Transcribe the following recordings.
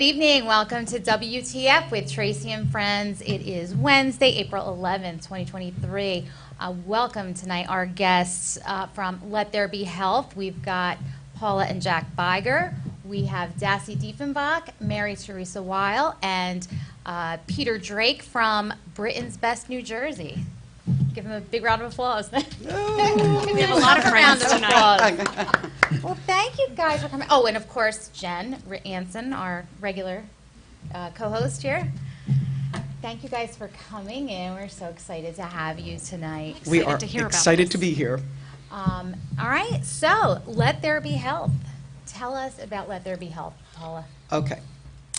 Good evening. Welcome to WTF with Tracy and Friends. It is Wednesday, April 11th, 2023. Welcome tonight our guests from Let There Be Health. We've got Paula and Jack Beiger. We have Dassy Diefenbach, Mary Teresa Weil, and Peter Drake from Britain's Best, New Jersey. Give him a big round of applause. We have a lot of friends tonight. Well, thank you guys for coming. Oh, and of course, Jen Anson, our regular co-host here. Thank you guys for coming in. We're so excited to have you tonight. We are excited to be here. All right, so Let There Be Health. Tell us about Let There Be Health, Paula. Okay.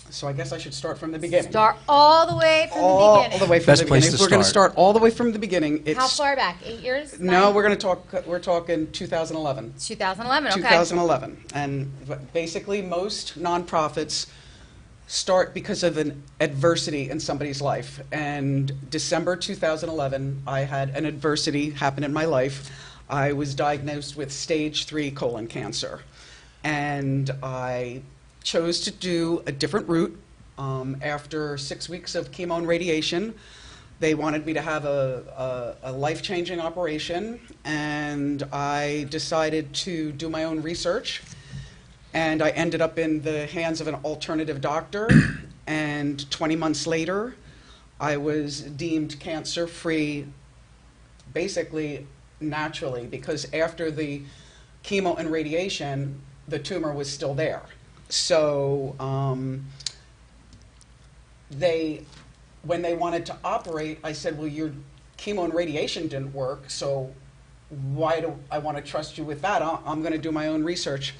So I guess I should start from the beginning. Start all the way from the beginning. All the way from Best the place beginning. to We're going to start. start all the way from the beginning. How far back? 8 years? No, 9? we're talking 2011. 2011, okay. 2011. And basically most nonprofits start because of an adversity in somebody's life. And December 2011, I had an adversity happen in my life. I was diagnosed with stage 3 colon cancer. And I chose to do a different route. After 6 weeks of chemo and radiation, they wanted me to have a life-changing operation, and I decided to do my own research, and I ended up in the hands of an alternative doctor, and 20 months later, I was deemed cancer-free, basically naturally, because after the chemo and radiation, the tumor was still there. So when they wanted to operate, I said, well, your chemo and radiation didn't work, so why do I want to trust you with that? I'm going to do my own research.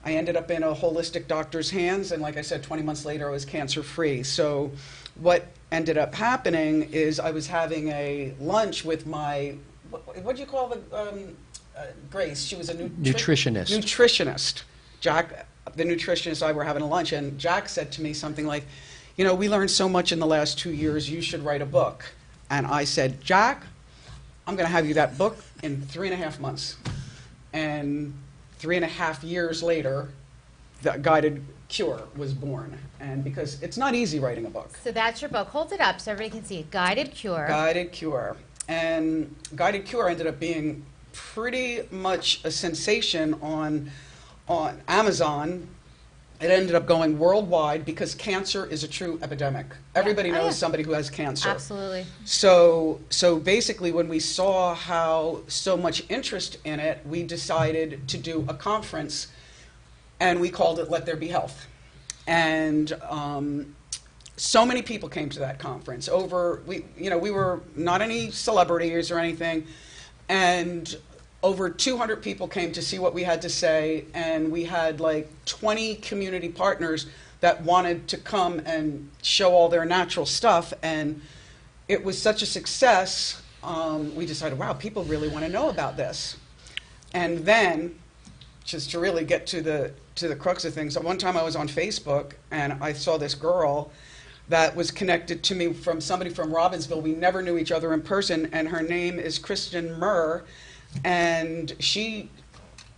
I ended up in a holistic doctor's hands, and like I said, 20 months later, I was cancer-free. So what ended up happening is I was having a lunch with my, what do you call the, Grace? She was a Nutritionist. Nutritionist. Jack, the nutritionist, and I were having a lunch, and Jack said to me something like, you know, we learned so much in the last 2 years, you should write a book. And I said, Jack, I'm going to have you that book in 3.5 months. And 3.5 years later, the Guided Cure was born. And because it's not easy writing a book. So that's your book. Hold it up so everybody can see it. Guided Cure. Guided Cure. And Guided Cure ended up being pretty much a sensation on Amazon. It ended up going worldwide because cancer is a true epidemic. Everybody knows somebody who has cancer. Absolutely. So basically when we saw how so much interest in it, we decided to do a conference, and we called it Let There Be Health. And so many people came to that conference. We were not any celebrities or anything, and over 200 people came to see what we had to say, and we had like 20 community partners that wanted to come and show all their natural stuff, and it was such a success, we decided, wow, people really want to know about this. And then, just to really get to the crux of things, one time I was on Facebook, and I saw this girl that was connected to me from somebody from Robbinsville. We never knew each other in person, and her name is Kristen Murr. And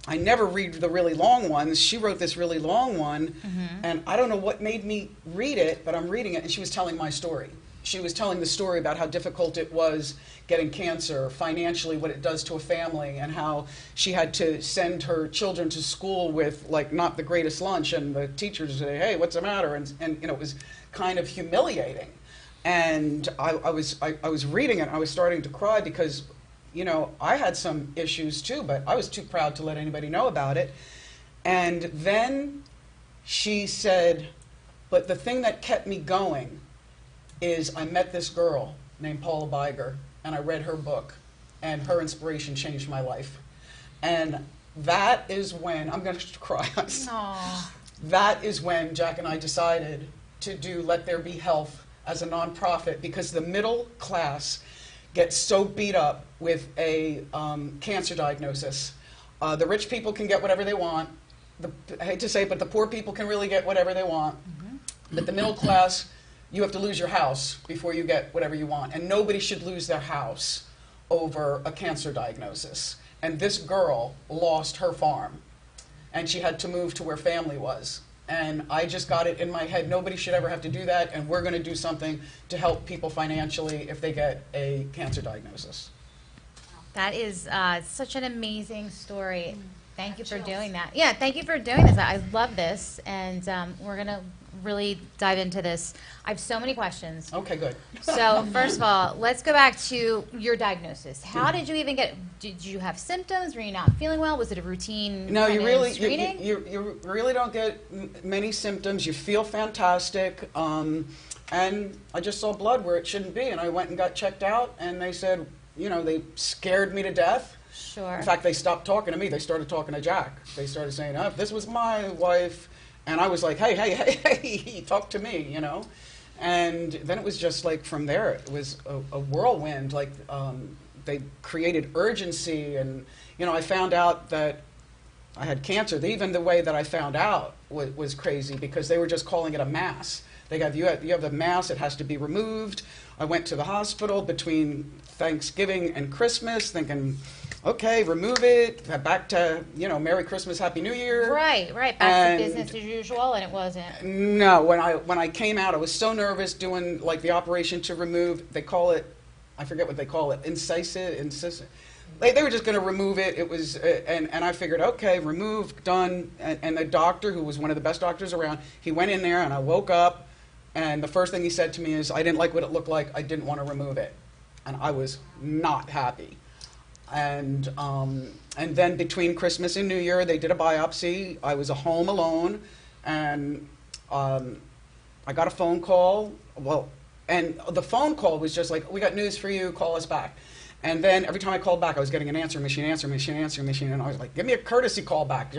I never read the really long ones. She wrote this really long one, and I don't know what made me read it, but I'm reading it, and she was telling my story. She was telling the story about how difficult it was getting cancer, financially, what it does to a family, and how she had to send her children to school with, like, not the greatest lunch, and the teachers would say, hey, what's the matter? And you know, it was kind of humiliating. And I was reading it, and I was starting to cry because, you know, I had some issues too, but I was too proud to let anybody know about it. And then she said, but the thing that kept me going is I met this girl named Paula Beiger, and I read her book, and her inspiration changed my life. And that is when, I'm going to cry. Aww. That is when Jack and I decided to do Let There Be Health as a nonprofit, because the middle class gets so beat up with a cancer diagnosis. The rich people can get whatever they want. I hate to say it, but the poor people can really get whatever they want. But the middle class, you have to lose your house before you get whatever you want. And nobody should lose their house over a cancer diagnosis. And this girl lost her farm, and she had to move to where family was. And I just got it in my head, nobody should ever have to do that, and we're going to do something to help people financially if they get a cancer diagnosis. That is such an amazing story. Thank you for doing that. Yeah, thank you for doing this. I love this, and we're going to really dive into this. I have so many questions. Okay, good. So first of all, let's go back to your diagnosis. How did you even get, did you have symptoms? Were you not feeling well? Was it a routine No, you really, screening? you really don't get many symptoms. You feel fantastic. And I just saw blood where it shouldn't be, and I went and got checked out, and they said, you know, they scared me to death. Sure. In fact, they stopped talking to me. They started talking to Jack. They started saying, oh, if this was my wife. And I was like, hey, hey, hey, hey, talk to me, you know. And then it was just like from there, it was a whirlwind. Like they created urgency. And, you know, I found out that I had cancer. Even the way that I found out was crazy because they were just calling it a mass. They got, you have a mass, it has to be removed. I went to the hospital between Thanksgiving and Christmas thinking, okay, remove it, back to, you know, Merry Christmas, Happy New Year. Right, right, back to business as usual, and it wasn't. No, when I came out, I was so nervous doing, like, the operation to remove, they call it, I forget what they call it, incisive. They were just going to remove it. It was, and I figured, okay, remove, done. And the doctor, who was one of the best doctors around, he went in there, and I woke up, and the first thing he said to me is, I didn't like what it looked like. I didn't want to remove it. And I was not happy. And then between Christmas and New Year, they did a biopsy. I was home alone, and I got a phone call. Well, and the phone call was just like, we got news for you, call us back. And then every time I called back, I was getting an answer machine, and I was like, give me a courtesy call back.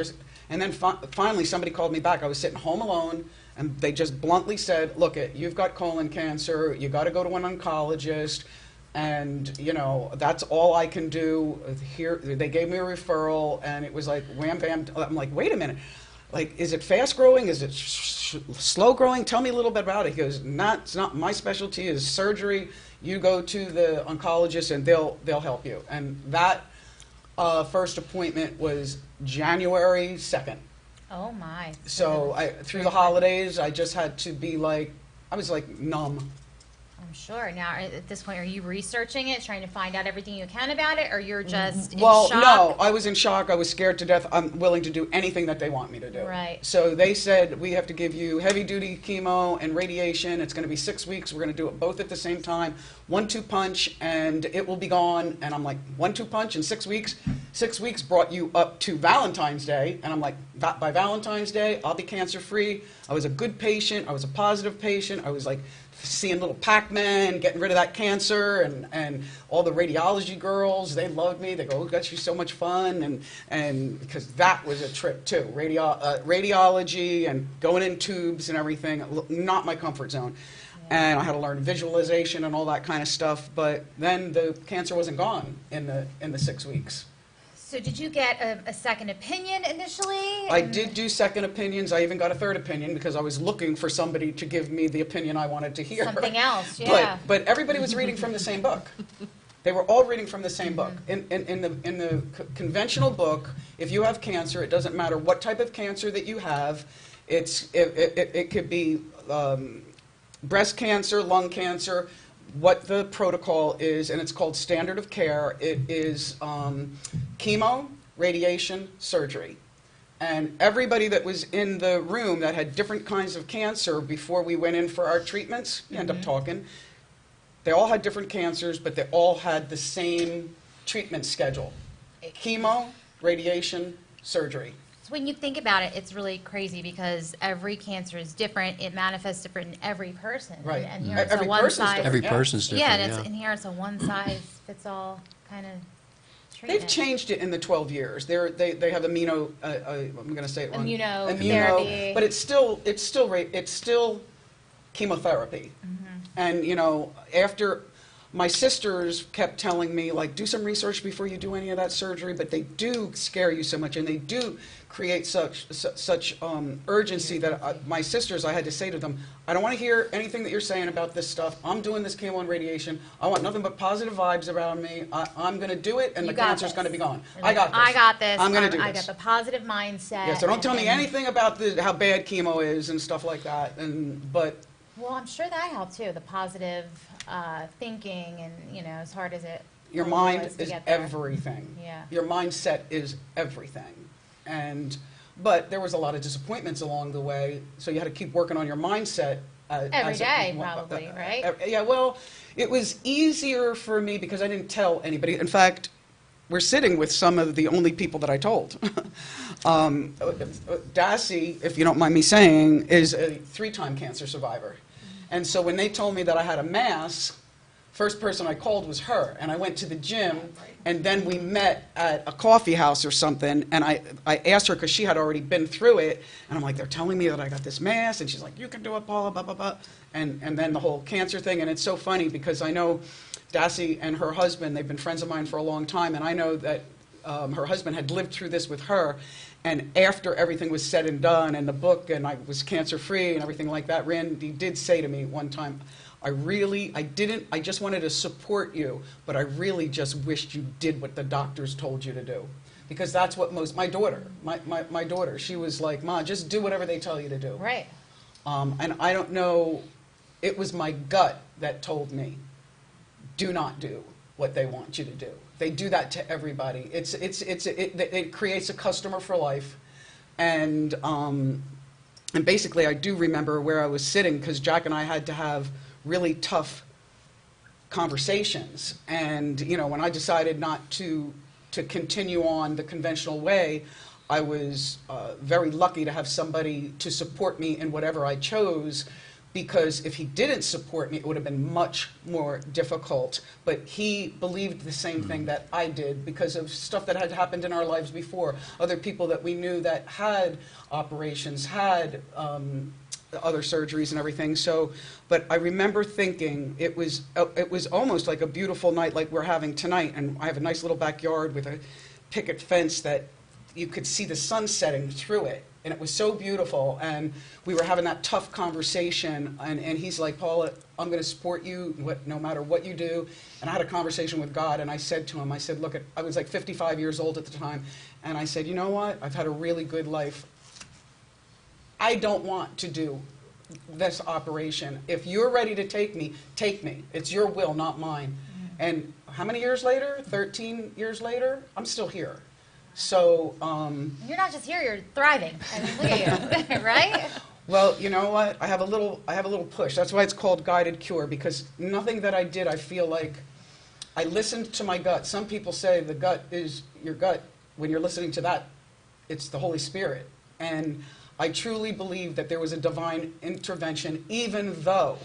And then finally somebody called me back. I was sitting home alone, and they just bluntly said, look, you've got colon cancer, you got to go to an oncologist. And, you know, that's all I can do. Here, they gave me a referral, and it was like, wham, bam. I'm like, wait a minute. Like, is it fast growing? Is it slow growing? Tell me a little bit about it. He goes, it's not my specialty is surgery. You go to the oncologist, and they'll help you. And that first appointment was January 2nd. Oh, my. So through the holidays, I just had to be like, I was like numb. I'm sure. Now, at this point, are you researching it, trying to find out everything you can about it, or you're just in shock? Well, no, I was in shock. I was scared to death. I'm willing to do anything that they want me to do. Right. So they said, we have to give you heavy-duty chemo and radiation. It's going to be 6 weeks. We're going to do it both at the same time. 1-2 punch, and it will be gone. And I'm like, 1-2 punch in 6 weeks? 6 weeks brought you up to Valentine's Day. And I'm like, by Valentine's Day, I'll be cancer-free. I was a good patient. I was a positive patient. I was like, seeing little Pac-Man, getting rid of that cancer, and all the radiology girls, they loved me. They go, oh, that's so much fun, and because that was a trip too, radiology and going in tubes and everything, not my comfort zone. Yeah. And I had to learn visualization and all that kind of stuff, but then the cancer wasn't gone in the 6 weeks. So did you get a second opinion initially? I did do second opinions. I even got a third opinion because I was looking for somebody to give me the opinion I wanted to hear. Something else, yeah. But everybody was reading from the same book. They were all reading from the same book. In the conventional book, if you have cancer, it doesn't matter what type of cancer that you have. It could be breast cancer, lung cancer, what the protocol is, and it's called standard of care. It is chemo, radiation, surgery. And everybody that was in the room that had different kinds of cancer before we went in for our treatments, you end up talking, they all had different cancers, but they all had the same treatment schedule. Chemo, radiation, surgery. When you think about it, it's really crazy because every cancer is different. It manifests different in every person. Right. And here it's a one size. Every person's different. Yeah, and here it's a one size fits all kind of treatment. They've changed it in the 12 years. They have I'm going to say it wrong. Immunotherapy. But it's still chemotherapy. And you know, after my sisters kept telling me, like, do some research before you do any of that surgery, but they do scare you so much, and they do create such urgency that my sisters, I had to say to them, I don't want to hear anything that you're saying about this stuff. I'm doing this chemo and radiation. I want nothing but positive vibes around me. I'm going to do it, and the cancer's going to be gone. I got this. I got this. I'm going to do this. I got the positive mindset. Yeah, so don't tell me anything about how bad chemo is and stuff like that. But well, I'm sure that helped too. The positive thinking, and as hard as it. Your mind is everything. Yeah. Your mindset is everything. But there was a lot of disappointments along the way, so you had to keep working on your mindset. Every day, probably, right? Yeah, well, it was easier for me because I didn't tell anybody. In fact, we're sitting with some of the only people that I told. Dassy, if you don't mind me saying, is a 3-time cancer survivor. And so when they told me that I had a mass, first person I called was her. And I went to the gym, and then we met at a coffee house or something, and I asked her, because she had already been through it, and I'm like, they're telling me that I got this mass, and she's like, you can do it, Paula, blah, blah, blah. And then the whole cancer thing, and it's so funny because I know Dassy and her husband, they've been friends of mine for a long time, and I know that her husband had lived through this with her, and after everything was said and done, and the book, and I was cancer-free and everything like that, Randy did say to me one time, I just wanted to support you, but I really just wished you did what the doctors told you to do. Because that's what my daughter, she was like, Ma, just do whatever they tell you to do. Right. And I don't know, it was my gut that told me, do not do what they want you to do. They do that to everybody. It creates a customer for life. And basically, I do remember where I was sitting, because Jack and I had to have really tough conversations. And when I decided not to continue on the conventional way, I was very lucky to have somebody to support me in whatever I chose, because if he didn't support me, it would have been much more difficult. But he believed the same thing that I did because of stuff that had happened in our lives before. Other people that we knew that had operations, had other surgeries and everything. So, but I remember thinking it was almost like a beautiful night like we're having tonight. And I have a nice little backyard with a picket fence that you could see the sun setting through it. And it was so beautiful, and we were having that tough conversation, and he's like, Paula, I'm going to support you no matter what you do. And I had a conversation with God, and I said to him, I said, look, I was like 55 years old at the time, and I said, you know what, I've had a really good life. I don't want to do this operation. If you're ready to take me, take me. It's your will, not mine. And how many years later, 13 years later, I'm still here. So you're not just here; you're thriving. I mean, look at you, right? Well, you know what? I have a little push. That's why it's called guided cure, because nothing that I did, I feel like I listened to my gut. Some people say the gut is your gut. When you're listening to that, it's the Holy Spirit. And I truly believe that there was a divine intervention, even though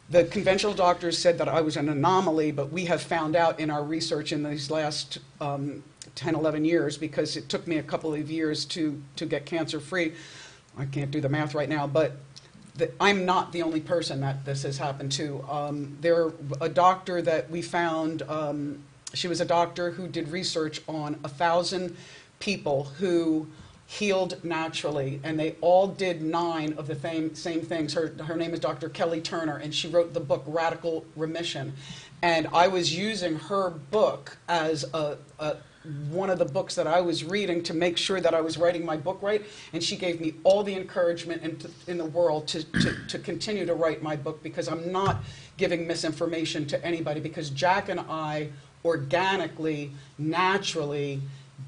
the conventional doctors said that I was an anomaly, but we have found out in our research in these last 10, 11 years, because it took me a couple of years to get cancer-free. I can't do the math right now, but I'm not the only person that this has happened to. A doctor that we found, she was a doctor who did research on 1,000 people who healed naturally, and they all did 9 of the same things. Her name is Dr. Kelly Turner, and she wrote the book Radical Remission. And I was using her book as one of the books that I was reading to make sure that I was writing my book right, and she gave me all the encouragement in the world to continue to write my book, because I'm not giving misinformation to anybody, because Jack and I organically, naturally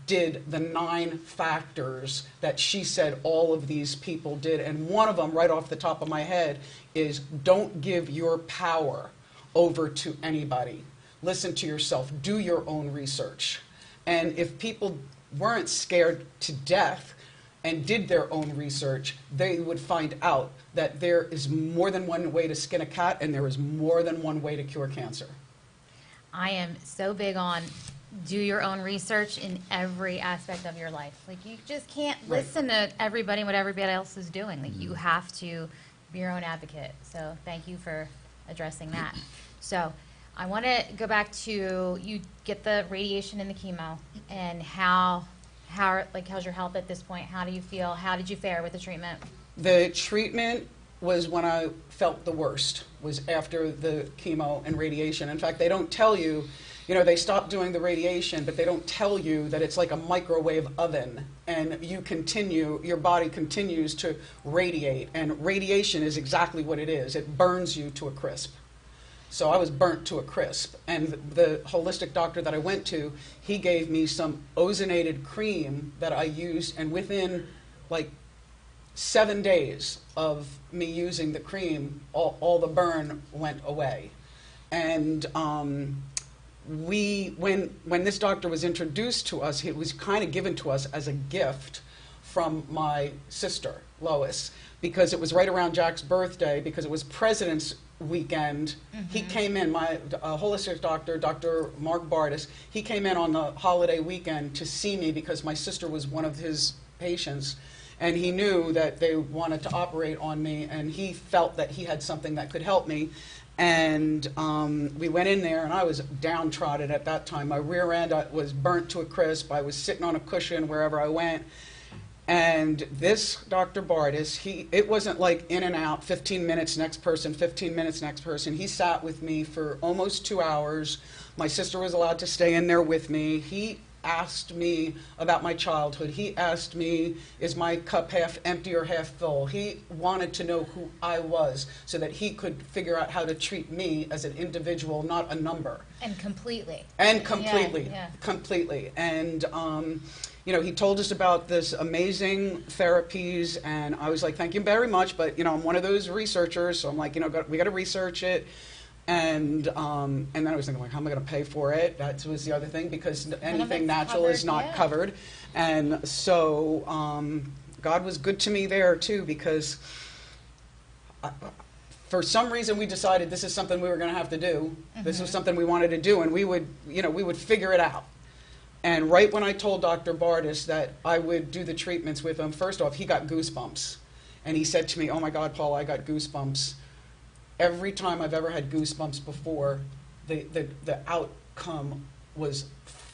did the 9 factors that she said all of these people did. And one of them, right off the top of my head, is don't give your power over to anybody. Listen to yourself. Do your own research. And if people weren't scared to death and did their own research, they would find out that there is more than one way to skin a cat, and there is more than one way to cure cancer. I am so big on do your own research in every aspect of your life. Like, you just can't listen to everybody and what everybody else is doing. Like, you have to be your own advocate. So thank you for addressing that. So I want to go back to you get the radiation and the chemo, and how's your health at this point? How do you feel? How did you fare with the treatment? The treatment was when I felt the worst, was after the chemo and radiation. In fact, they don't tell you, they stop doing the radiation, but they don't tell you that it's like a microwave oven, and your body continues to radiate, and radiation is exactly what it is. It burns you to a crisp. So I was burnt to a crisp, and the holistic doctor that I went to, he gave me some ozonated cream that I used, and within like 7 days of me using the cream, all the burn went away. And when this doctor was introduced to us, it was kind of given to us as a gift from my sister, Lois, because it was right around Jack's birthday, because it was President's weekend. He came in, my holistic doctor, Dr. Mark Bardis, he came in on the holiday weekend to see me because my sister was one of his patients, and he knew that they wanted to operate on me, and he felt that he had something that could help me. And we went in there, and I was downtrodden at that time. My rear end was burnt to a crisp. I was sitting on a cushion wherever I went. And this Dr. Bardis, it wasn't like in and out, 15 minutes, next person, 15 minutes, next person. He sat with me for almost 2 hours. My sister was allowed to stay in there with me. He asked me about my childhood. He asked me, is my cup half empty or half full? He wanted to know who I was so that he could figure out how to treat me as an individual, not a number. And completely. Completely. And he told us about this amazing therapies, and I was like, thank you very much, but I'm one of those researchers, so I'm like, we got to research it. And then I was thinking, like, how am I going to pay for it? That was the other thing, because anything natural is not covered. And so God was good to me there too, because for some reason we decided this is something we were going to have to do. This was something we wanted to do, and we would figure it out. And right when I told Dr. Bardis that I would do the treatments with him, first off, he got goosebumps. And he said to me, oh my God, Paula, I got goosebumps. Every time I've ever had goosebumps before, the outcome was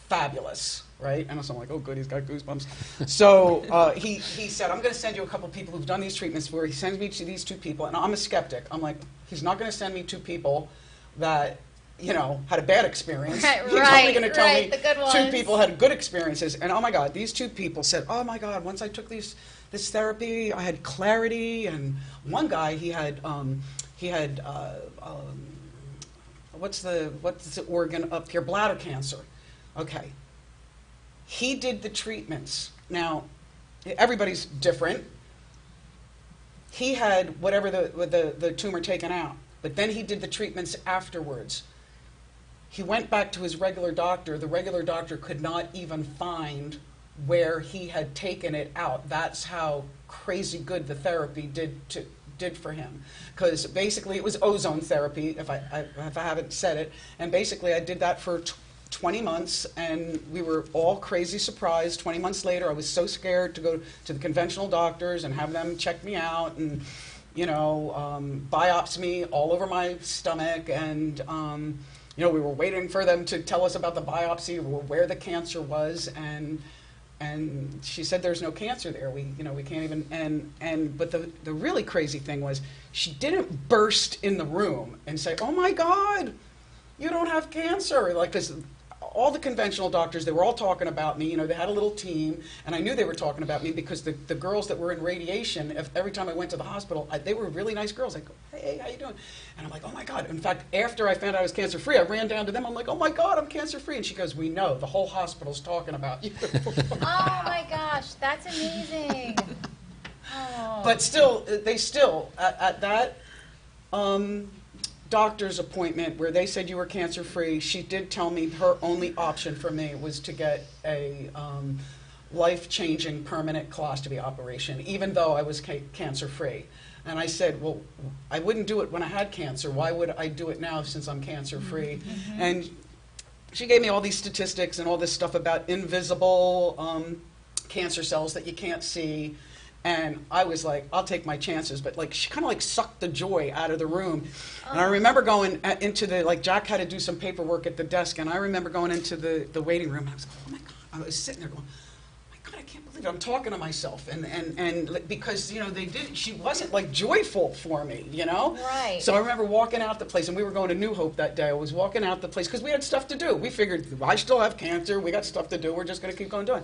fabulous, right? And so I'm like, oh good, he's got goosebumps. So he said, I'm going to send you a couple people who've done these treatments where he sends me to these 2 people. And I'm a skeptic. I'm like, he's not going to send me 2 people that had a bad experience. He's only going to tell me 2 people had good experiences. And oh my God, these 2 people said, oh my God, once I took this therapy, I had clarity. And one guy, he had what's the organ up here? Bladder cancer. Okay. He did the treatments. Now, everybody's different. He had whatever the tumor taken out, but then he did the treatments afterwards. He went back to his regular doctor. The regular doctor could not even find where he had taken it out. That's how crazy good the therapy did for him. Because basically it was ozone therapy, if I haven't said it, and basically I did that for 20 months, and we were all crazy surprised. 20 months later, I was so scared to go to the conventional doctors and have them check me out and biopsy me all over my stomach, and we were waiting for them to tell us about the biopsy, where the cancer was, and she said there's no cancer there. We can't even, but the really crazy thing was she didn't burst in the room and say, oh my God, you don't have cancer. Like, 'cause all the conventional doctors, they were all talking about me. They had a little team, and I knew they were talking about me because the girls that were in radiation, every time I went to the hospital, they were really nice girls. I go, hey, how you doing? And I'm like, oh my God. In fact, after I found out I was cancer-free, I ran down to them. I'm like, oh my God, I'm cancer-free. And she goes, we know. The whole hospital's talking about you. Oh my gosh, that's amazing. Oh. But still, at that doctor's appointment where they said you were cancer-free, she did tell me her only option for me was to get a life-changing permanent colostomy operation, even though I was cancer-free. And I said, well, I wouldn't do it when I had cancer. Why would I do it now since I'm cancer-free? Mm-hmm. And she gave me all these statistics and all this stuff about invisible cancer cells that you can't see. And I was like, I'll take my chances. But like, she kind of like sucked the joy out of the room. And I remember going into the, like, Jack had to do some paperwork at the desk. And I remember going into the waiting room. And I was like, oh my God. I was sitting there going, oh my God, I can't believe it. I'm talking to myself. And because, you know, she wasn't like joyful for me, you know? Right. So I remember walking out the place, and we were going to New Hope that day. I was walking out the place because we had stuff to do. We figured, I still have cancer. We got stuff to do. We're just going to keep going doing.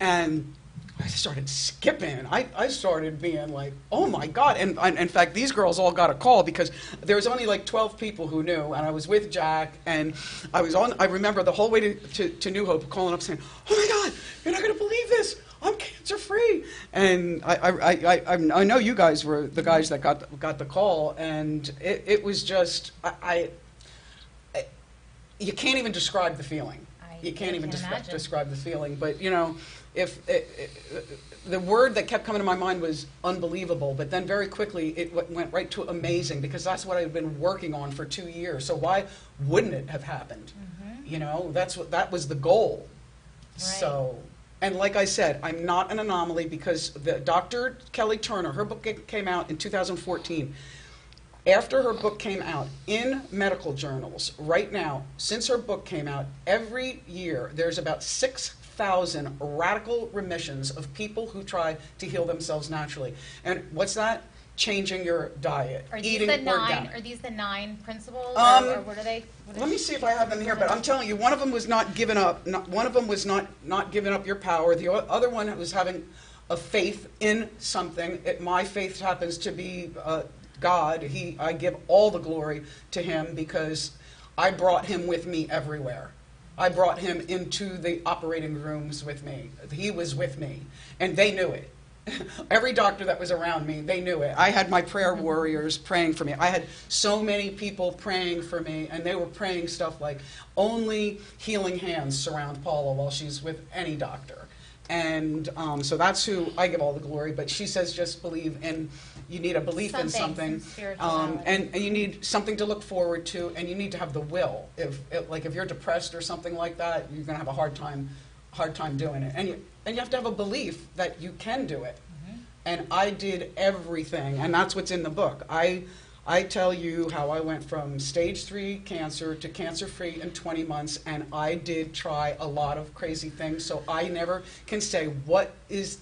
And I started skipping. I started being like, oh my God. And in fact, these girls all got a call because there was only like 12 people who knew. And I was with Jack. And I remember the whole way to New Hope calling up saying, oh my God, you're not going to believe this. I'm cancer free. And I know you guys were the guys that got the call. And it was just, you can't even describe the feeling. You can't even describe the feeling. But, you know, if the word that kept coming to my mind was unbelievable, but then very quickly it went right to amazing, because that's what I've been working on for 2 years. So why wouldn't it have happened? You know, that was the goal. Right. So, and like I said, I'm not an anomaly, because Dr. Kelly Turner, her book came out in 2014. After her book came out in medical journals, right now, since her book came out, every year there's about 6,000 radical remissions of people who try to heal themselves naturally. And what's that? Changing your diet, eating organic. Are these the 9 principles, or what are they? Let me see if I have them here, but I'm telling you, one of them was not giving up. One of them was not giving up your power. The other one was having a faith in something. My faith happens to be God. I give all the glory to him, because I brought him with me everywhere. I brought him into the operating rooms with me. He was with me, and they knew it. Every doctor that was around me, they knew it. I had my prayer warriors praying for me. I had so many people praying for me, and they were praying stuff like, only healing hands surround Paula while she's with any doctor. And so that's who I give all the glory. But she says, just believe, and you need a belief in something, and you need something to look forward to, and you need to have the will. If you're depressed or something like that, you're going to have a hard time doing it, and you have to have a belief that you can do it. And I did everything, and that's what's in the book. I tell you how I went from stage 3 cancer to cancer-free in 20 months, and I did try a lot of crazy things, so I never can say what did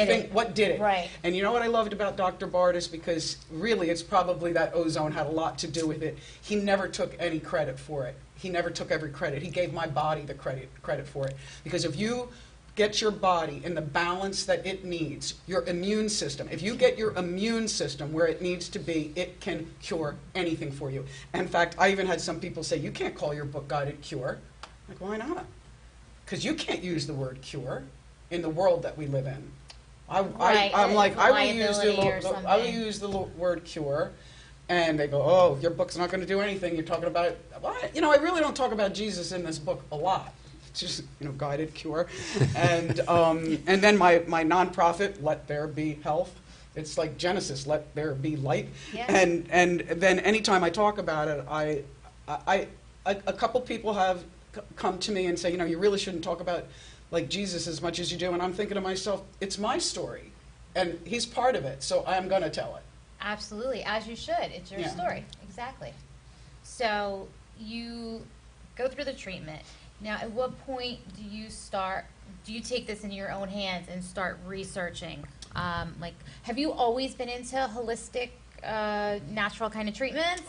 it. Right. And you know what I loved about Dr. Bardis, because really it's probably that ozone had a lot to do with it. He never took any credit for it. He never took every credit. He gave my body the credit for it. Because if you get your body in the balance that it needs, your immune system, if you get your immune system where it needs to be, it can cure anything for you. In fact, I even had some people say, you can't call your book Guided Cure. I'm like, why not? Because you can't use the word cure in the world that we live in. I'm like, I will use the word cure. And they go, oh, your book's not going to do anything. You're talking about, what? You know, I really don't talk about Jesus in this book a lot. It's just, you know, Guided Cure. And then my nonprofit, Let There Be Health. It's like Genesis, let there be light. Yeah. And then anytime I talk about it, a couple people have come to me and say, you know, you really shouldn't talk about like Jesus as much as you do. And I'm thinking to myself, it's my story, and he's part of it, so I'm going to tell it. Absolutely, as you should. It's your story. Exactly. So you go through the treatment. Now, at what point do you take this in your own hands and start researching? Have you always been into holistic, natural kind of treatments?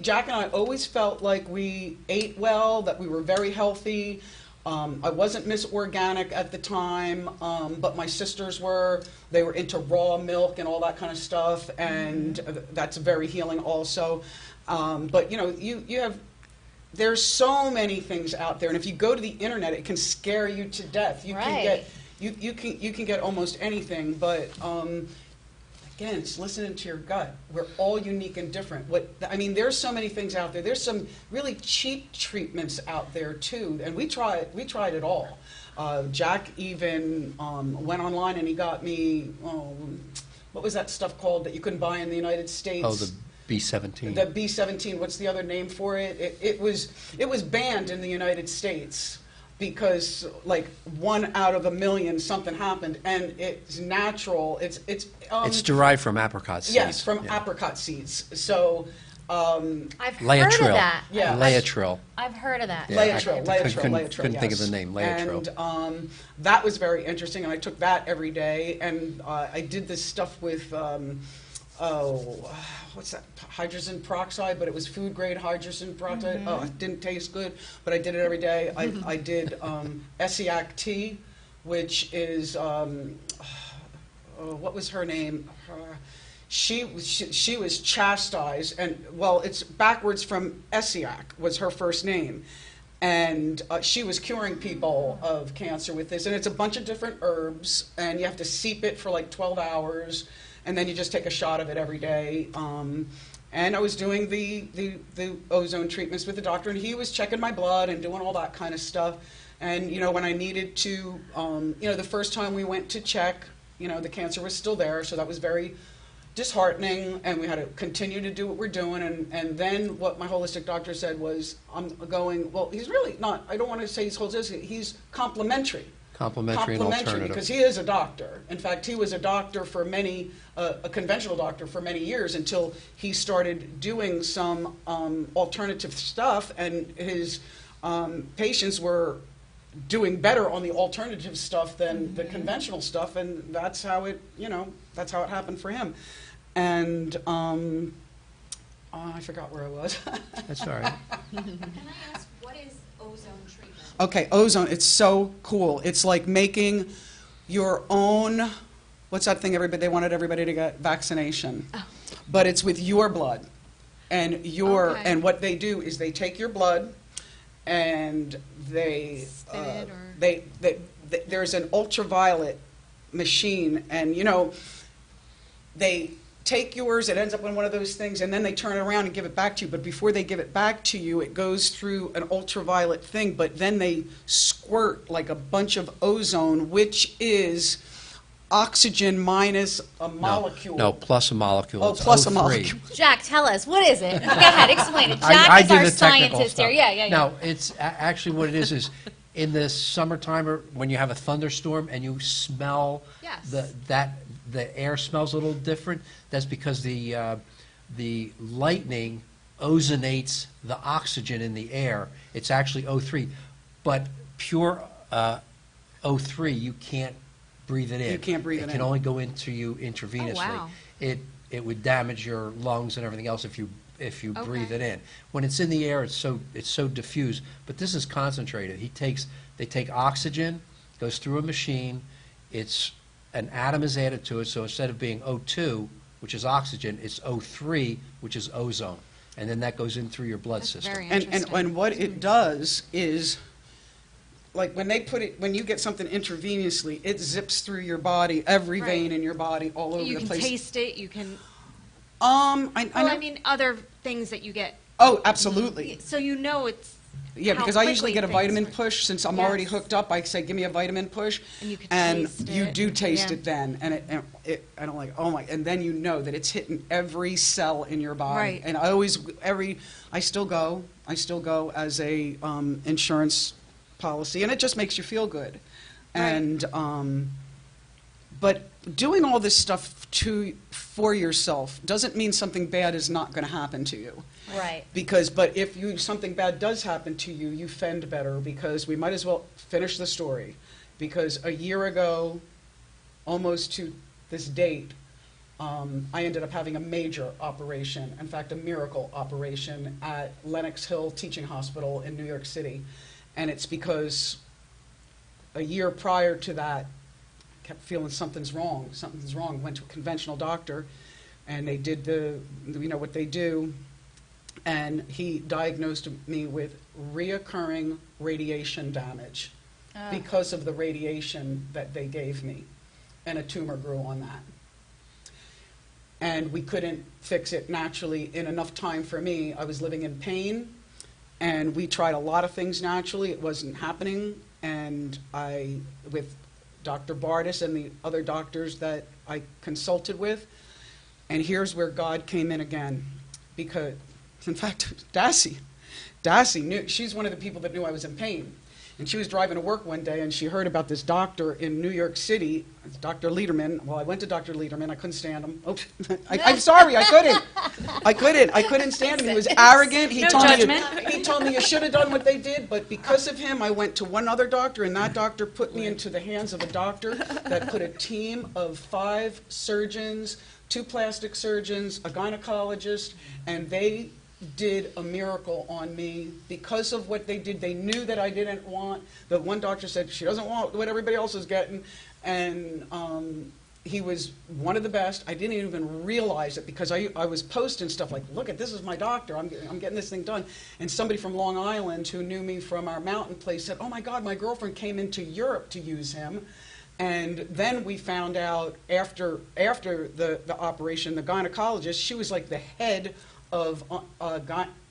Jack and I always felt like we ate well, that we were very healthy. I wasn't Miss Organic at the time, but my sisters were. They were into raw milk and all that kind of stuff, and that's very healing also. But you know, there's so many things out there, and if you go to the internet, it can scare you to death. You can get almost anything, but again, it's listening to your gut. We're all unique and different. There's so many things out there. There's some really cheap treatments out there too, and we tried it all. Jack even went online and he got me, what was that stuff called that you couldn't buy in the United States? Oh, the B17. The B17. What's the other name for it? It was banned in the United States. because like 1 out of a million something happened, and it's natural. It's derived from apricot seeds. yes, from Yeah. apricot seeds. So I've heard of Laetril. that. Yeah. Laetril. I've heard of that. Yeah, Laetril, I Laetril, Laetril, couldn't think of yes. the name, Laetril. And that was very interesting, and I took that every day, and I did this stuff with, what's that, hydrogen peroxide, but it was food grade hydrogen peroxide. Oh, it didn't taste good, but I did it every day. I did Essiac tea, which is, what was her name? She was chastised, and well, it's backwards from Essiac was her first name, and she was curing people of cancer with this, and it's a bunch of different herbs, and you have to steep it for like 12 hours, and then you just take a shot of it every day. And I was doing the ozone treatments with the doctor, and he was checking my blood and doing all that kind of stuff. And you know, when I needed to, you know, the first time we went to check, you know, the cancer was still there, so that was very disheartening, and we had to continue to do what we're doing. And then what my holistic doctor said was, I'm going, well, he's really not, I don't want to say he's holistic, he's complementary. Complementary and alternative. Because he is a doctor. In fact, he was a doctor for many, a conventional doctor for many years, until he started doing some alternative stuff, and his patients were doing better on the alternative stuff than the conventional stuff, and that's how it, you know, that's how it happened for him. And I forgot where I was. That's all right. Can I ask, what is ozone treatment? Okay, ozone, it's so cool. It's like making your own, what's that thing they wanted everybody to get? Vaccination. Oh. But it's with your blood. And Okay. and what they do is they take your blood, and they, Spin it, or? there's an ultraviolet machine, and you know, they take yours, it ends up in one of those things, and then they turn it around and give it back to you. But before they give it back to you, it goes through an ultraviolet thing, but then they squirt like a bunch of ozone, which is oxygen minus a molecule. No, plus a molecule. Oh, It's plus a O3. molecule. Jack, tell us, what is it? Go ahead, explain it. Jack I is do our the technical scientist stuff. here. Yeah. No, it's actually what it is in the summertime, or when you have a thunderstorm and you smell Yes. the air smells a little different. That's because the lightning ozonates the oxygen in the air. It's actually O3, but pure O3 you can't breathe it in. You can't breathe it It can in. only go into you intravenously. Oh, wow. It would damage your lungs and everything else if you breathe Okay. it in. When it's in the air, it's so diffused. But this is concentrated. They take oxygen, goes through a machine. An atom is added to it, so instead of being O2, which is oxygen, it's O3, which is ozone, and then that goes in through your blood That's system. very And interesting. what it does is, like when you get something intravenously, it zips through your body, every Right. vein in your body, all over You the can place. taste it, you can, I mean, other things that you get, Oh, absolutely. so you know it's, Yeah, how because I usually quickly get a things vitamin work. push. Since I'm already Yes. hooked up, I say, give me a vitamin push. And you can and taste you it. do taste Yeah. it then. And I don't like, oh my, and then you know that it's hitting every cell in your body. Right. And I still go as a insurance policy, and it just makes you feel good. And, but doing all this stuff for yourself doesn't mean something bad is not going to happen to you. Right. But if something bad does happen to you, you fend better, because we might as well finish the story. Because a year ago, almost to this date, I ended up having a major operation, in fact, a miracle operation at Lenox Hill Teaching Hospital in New York City. And it's because a year prior to that, I kept feeling something's wrong, went to a conventional doctor, and they did what they do. And he diagnosed me with reoccurring radiation damage because of the radiation that they gave me. And a tumor grew on that. And we couldn't fix it naturally in enough time for me. I was living in pain, and we tried a lot of things naturally. It wasn't happening. And with Dr. Bardis and the other doctors that I consulted with, and here's where God came in again. Because, in fact, Dassy knew. She's one of the people that knew I was in pain. And she was driving to work one day, and she heard about this doctor in New York City, Dr. Lederman. Well, I went to Dr. Lederman. I couldn't stand him. Oh, I'm sorry, I couldn't stand him. He was arrogant. No judgment. He told me you should have done what they did, but because of him, I went to one other doctor, and that doctor put me into the hands of a doctor that put a team of 5 surgeons, 2 plastic surgeons, a gynecologist, and they did a miracle on me because of what they did. They knew that I didn't want, the one doctor said she doesn't want what everybody else is getting, and he was one of the best. I didn't even realize it because I was posting stuff like, look at, this is my doctor, I'm getting this thing done. And somebody from Long Island who knew me from our mountain place said, oh my God, my girlfriend came into Europe to use him. And then we found out after the operation, the gynecologist, she was like the head of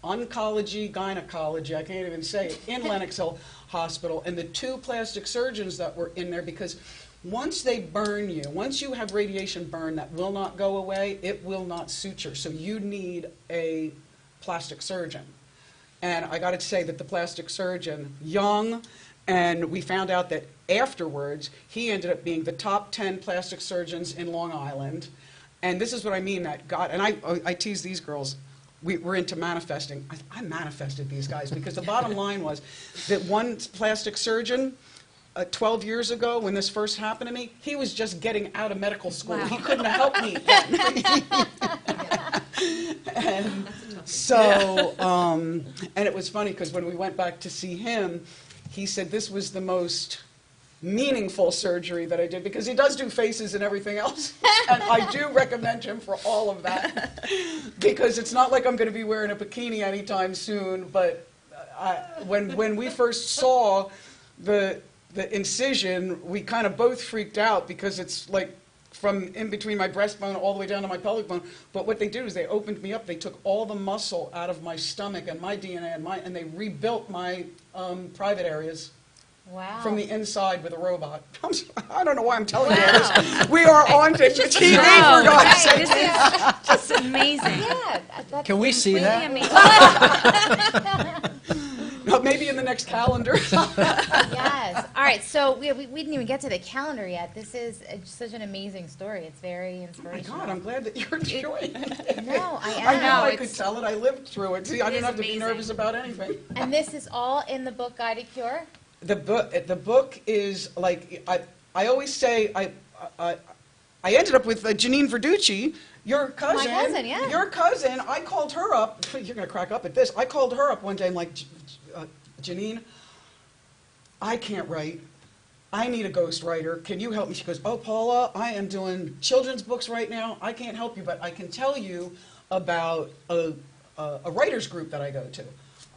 oncology, gynecology, I can't even say it, in Lenox Hill Hospital, and the 2 plastic surgeons that were in there, because once they burn you, once you have radiation burn that will not go away, it will not suture. So you need a plastic surgeon. And I got to say that the plastic surgeon, young, and we found out that afterwards, he ended up being the top 10 plastic surgeons in Long Island. And this is what I mean, that God, and I tease these girls, we're into manifesting. I manifested these guys because the bottom line was that one plastic surgeon, 12 years ago when this first happened to me, he was just getting out of medical school. Wow. He couldn't have helped me. And so, and it was funny because when we went back to see him, he said this was the most meaningful surgery that I did, because he does do faces and everything else, and I do recommend him for all of that, because it's not like I'm going to be wearing a bikini anytime soon. But when we first saw the incision, we kind of both freaked out because it's like from in between my breastbone all the way down to my pelvic bone. But what they did is they opened me up. They took all the muscle out of my stomach and my DNA and they rebuilt my private areas. Wow. From the inside with a robot. I don't know why I'm telling you this. We are on to TV, Wow. for God's sake. This is just amazing. Yeah, that's Can we see really that? amazing. No, maybe in the next calendar. Yes. All right. So we didn't even get to the calendar yet. This is such an amazing story. It's very Oh my inspirational. God, I'm glad that you're enjoying it. No, I am. I know No, I could it's- tell it. I lived through it. See, I It didn't is have to be amazing. nervous about anything. And this is all in the book Guided Cure? The book is like, I always say, I ended up with Janine Verducci, your cousin. My cousin, yeah. Your cousin. I called her up. You're going to crack up at this. I called her up one day. I'm like, Janine, I can't write. I need a ghostwriter. Can you help me? She goes, oh, Paula, I am doing children's books right now. I can't help you, but I can tell you about a writer's group that I go to.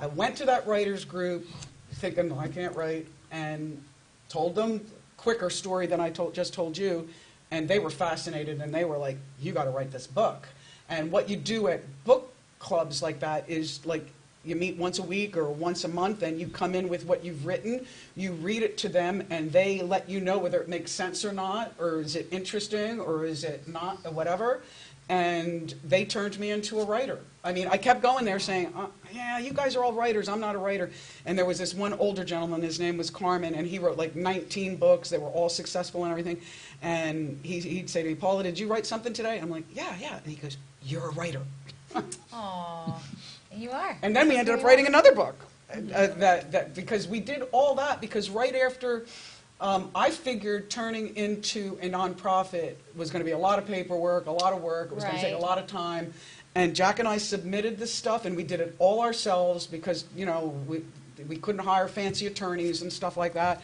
I went to that writer's group thinking, I can't write, and told them quicker story than I just told you, and they were fascinated, and they were like, you got to write this book. And what you do at book clubs like that is like you meet once a week or once a month, and you come in with what you've written, you read it to them, and they let you know whether it makes sense or not, or is it interesting, or is it not, or whatever. And they turned me into a writer. I mean, I kept going there saying, yeah, you guys are all writers, I'm not a writer. And there was this one older gentleman, his name was Carmen, and he wrote like 19 books. They were all successful and everything. And he'd say to me, Paula, did you write something today? I'm like, yeah. And he goes, you're a writer. Aw. And you are. And then we ended up writing another book. Because we did all that, because right after I figured turning into a nonprofit was going to be a lot of paperwork, a lot of work. It was going to take a Right. lot of time. And Jack and I submitted this stuff, and we did it all ourselves because, you know, we couldn't hire fancy attorneys and stuff like that.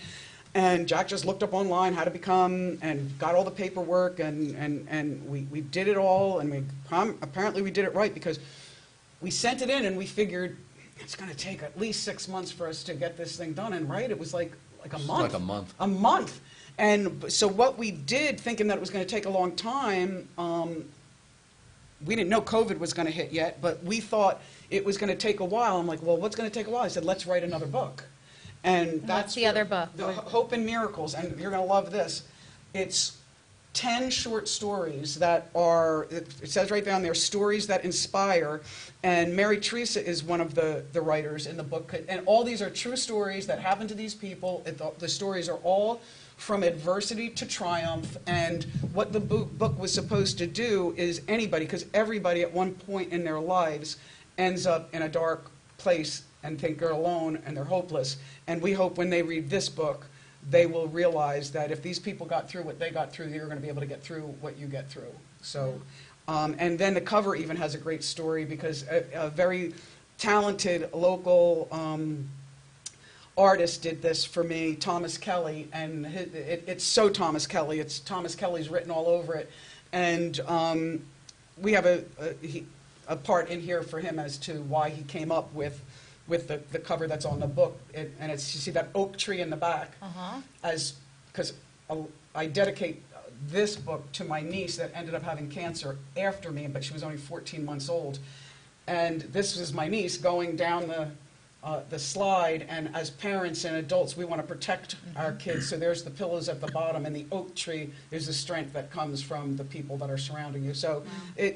And Jack just looked up online how to become and got all the paperwork, and we did it all, and apparently we did it right because we sent it in, and we figured it's going to take at least 6 months for us to get this thing done. And right, it was like a month. Like a month. A month. And so what we did, thinking that it was going to take a long time, we didn't know COVID was going to hit yet, but we thought it was going to take a while. I'm like, well, what's going to take a while? I said, let's write another book. And What's the other book? The Hope and Miracles, and you're going to love this. It's 10 short stories that are, it says right down there, stories that inspire. And Mary Teresa is one of the writers in the book. And all these are true stories that happen to these people. The stories are all from adversity to triumph. And what the book was supposed to do is anybody, because everybody at one point in their lives ends up in a dark place and think they're alone and they're hopeless. And we hope when they read this book, they will realize that if these people got through what they got through, you're going to be able to get through what you get through. So, and then the cover even has a great story because a very talented local artist did this for me, Thomas Kelly, and it's so Thomas Kelly. It's Thomas Kelly's written all over it, and we have a part in here for him as to why he came up with the cover that's on the book, and it's, you see that oak tree in the back, as because I dedicate this book to my niece that ended up having cancer after me, but she was only 14 months old, and this was my niece going down the slide, and as parents and adults, we want to protect our kids. So there's the pillows at the bottom, and the oak tree is the strength that comes from the people that are surrounding you. So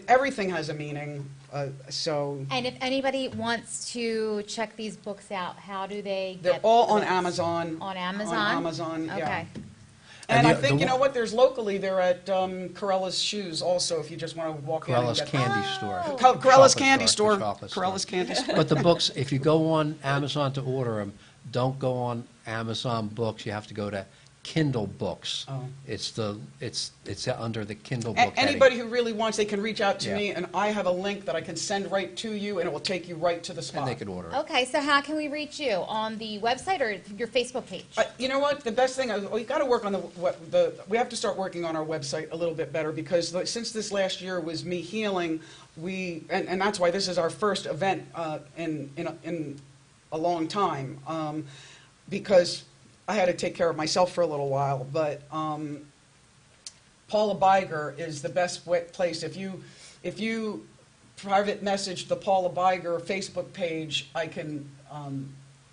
everything has a meaning. And if anybody wants to check these books out, how do they They're get all the on books? Amazon. On Amazon? On Amazon, yeah. Okay. And And I the- think, the you know one- what, there's locally, they're at Corella's Shoes also, if you just want to walk in and Corella's get Candy Store. Corella's Chocolate Candy Store. chocolate Corella's Candy Store. But the books, if you go on Amazon to order them, don't go on Amazon Books. You have to go to Kindle Books. Oh. It's under the Kindle book heading. Anybody who really wants, they can reach out to Yeah. me, and I have a link that I can send right to you, and it will take you right to the spot. And they can order it. Okay, so how can we reach you? On the website or your Facebook page? You know what? The best thing, we got to work on we have to start working on our website a little bit better because since this last year was me healing, and that's why this is our first event in a long time, because I had to take care of myself for a little while. But Paula Beiger is the best place. If you private message the Paula Beiger Facebook page, I can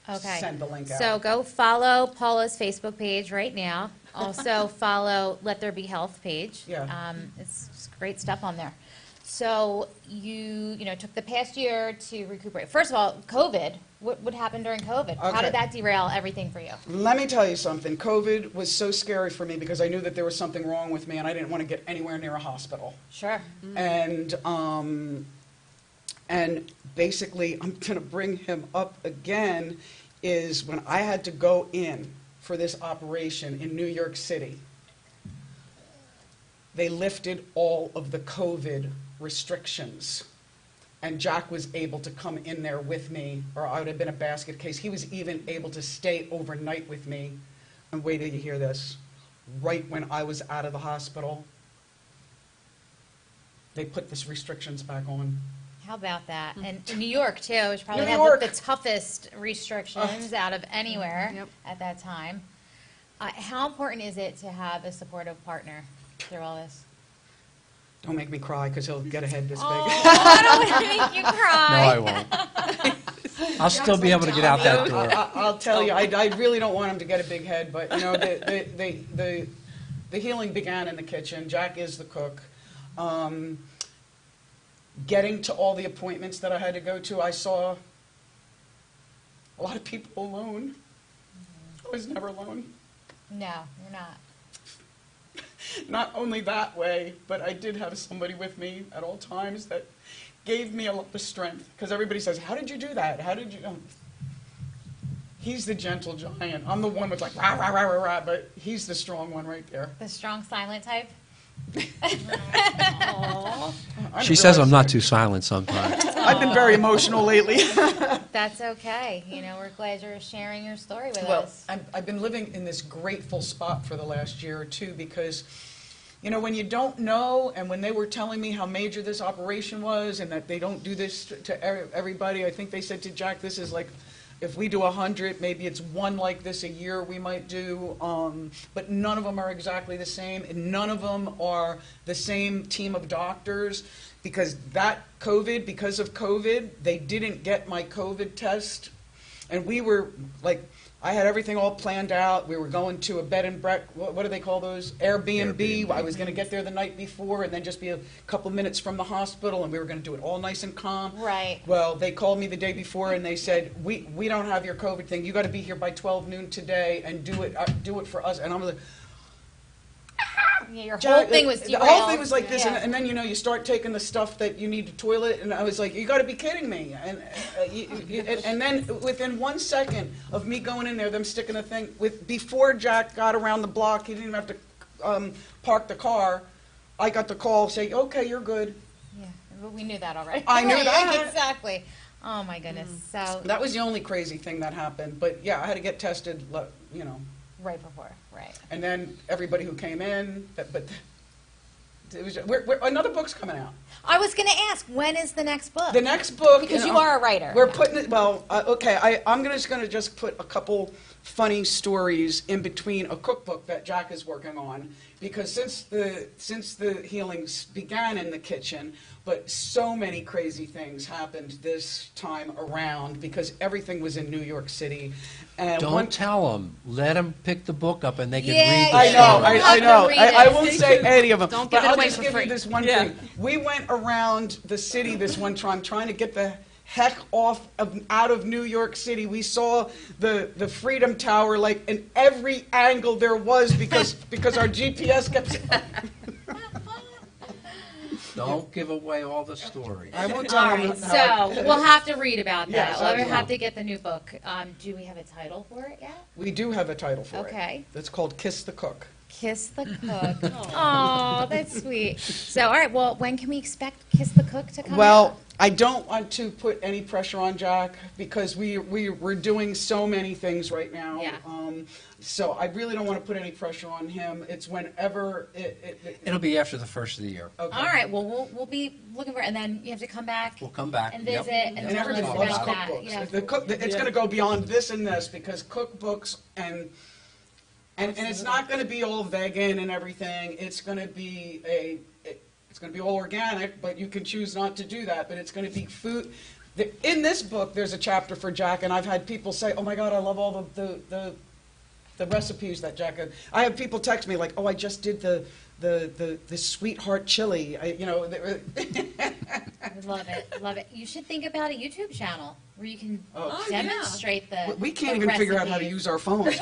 Okay. send the link out. So go follow Paula's Facebook page right now. Also follow Let There Be Health page. Yeah. It's great stuff on there. So you took the past year to recuperate. First of all, COVID. What happened during COVID? How Okay. did that derail everything for you? Let me tell you something. COVID was so scary for me because I knew that there was something wrong with me and I didn't want to get anywhere near a hospital. Sure. And basically, I'm going to bring him up again, is when I had to go in for this operation in New York City, they lifted all of the COVID restrictions. And Jack was able to come in there with me, or I would have been a basket case. He was even able to stay overnight with me. And wait till you hear this. Right when I was out of the hospital, they put these restrictions back on. How about that? And in New York, too, which probably New had York. the toughest restrictions out of anywhere at that time. How important is it to have a supportive partner through all this? Don't make me cry because he'll get a head this big. I don't want to make you No, cry. I won't. I'll still be able to get out that door. I'll tell you, I really don't want him to get a big head, but the healing began in the kitchen. Jack is the cook. Getting to all the appointments that I had to go to, I saw a lot of people alone. I was never alone. No, you're not. Not only that way, but I did have somebody with me at all times that gave me a lot of strength. Because everybody says, how did you do that? How did you... He's the gentle giant. I'm the one with like, rah, rah, rah, rah, rah, but he's the strong one right there. The strong, silent type? She says I'm not too silent sometimes. I've been very emotional lately. That's okay. We're glad you're sharing your story with Well, us. I've been living in this grateful spot for the last year or two because, when you don't know, and when they were telling me how major this operation was and that they don't do this to everybody, I think they said to Jack, this is like, if we do 100, maybe it's one like this a year we might do, but none of them are exactly the same, and none of them are the same team of doctors, because because of COVID, they didn't get my COVID test, and we were like, I had everything all planned out. We were going to a bed and breakfast. What do they call those? Airbnb. I was going to get there the night before and then just be a couple minutes from the hospital, and we were going to do it all nice and calm. Right. Well, they called me the day before and they said, we don't have your COVID thing. You got to be here by 12 noon today and do it for us. And I'm like, Yeah, your whole thing was the derailed. whole thing was like this, Yeah. and then you start taking the stuff that you need to toilet, and I was like, you got to be kidding me, and then within 1 second of me going in there, them sticking the thing before Jack got around the block, he didn't even have to park the car. I got the call saying, okay, you're good. Yeah, but we knew that already. I knew that. Exactly. Oh my goodness. So That was the only crazy thing that happened, but yeah, I had to get tested, right before, right. and then everybody who came in, but it was another book's coming out. I was going to ask, when is the next book? The next book, Because you are a writer. We're putting it. Well, okay. I'm just going to put a couple funny stories in between a cookbook that Jack is working on, because since the healings began in the kitchen, but so many crazy things happened this time around because everything was in New York City. And Don't tell them. Let them pick the book up and they can Yeah, read the I know, We'll I have know. to read I it. won't say any of them. Don't but give it I'll away just for give free. you this one thing. We went around the city this one time trying to get the heck out of New York City. We saw the Freedom Tower like in every angle there was because our GPS kept. Don't give away all the stories. I won't All tell them. right, so we'll have to read about that. Yes, I We'll will. have to get the new book. Do we have a title for it yet? We do have a title for it. Okay. It's called Kiss the Cook. Kiss the Cook. Oh, that's sweet. So, all right, well, when can we expect Kiss the Cook to come out? Well, I don't want to put any pressure on Jack because we're doing so many things right now. Yeah. So I really don't want to put any pressure on him. It's whenever It'll be after the first of the year. okay. All right, well, we'll be looking for, and then you have to come back We'll come back. and Yep. visit and And tell us everybody loves about that. cookbooks. Yeah. It's going to go beyond this and this because cookbooks and it's not going to be all vegan and everything. It's going to be it's going to be all organic, but you can choose not to do that. But it's going to be food. In this book, there's a chapter for Jack, and I've had people say, "Oh my God, I love all the recipes that Jack." I have people text me like, "Oh, I just did the sweetheart chili." I love it, love it. You should think about a YouTube channel where you can Oh. demonstrate the We can't the even figure out how to recipes. use our phones.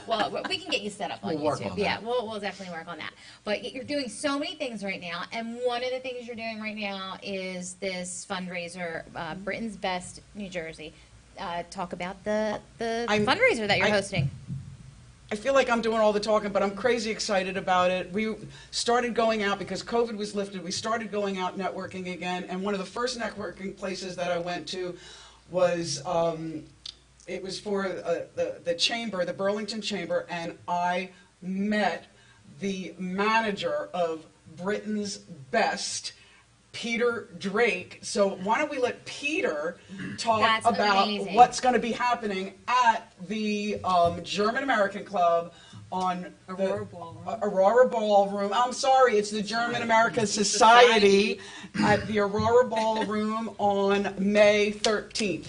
Well, we can get you set up on We'll work YouTube. on Yeah, that. we'll definitely work on that. But you're doing so many things right now, and one of the things you're doing right now is this fundraiser, Britain's Best New Jersey. Talk about the fundraiser that you're hosting. I feel like I'm doing all the talking, but I'm crazy excited about it. We started going out because COVID was lifted. We started going out networking again, and one of the first networking places that I went to was it was for the chamber, the Burlington Chamber, and I met the manager of Britain's Best, Peter Drake. So why don't we let Peter talk That's about amazing. what's going to be happening at the German American Club on Aurora Ballroom. I'm sorry, it's the German American Society at the Aurora Ballroom on May 13th.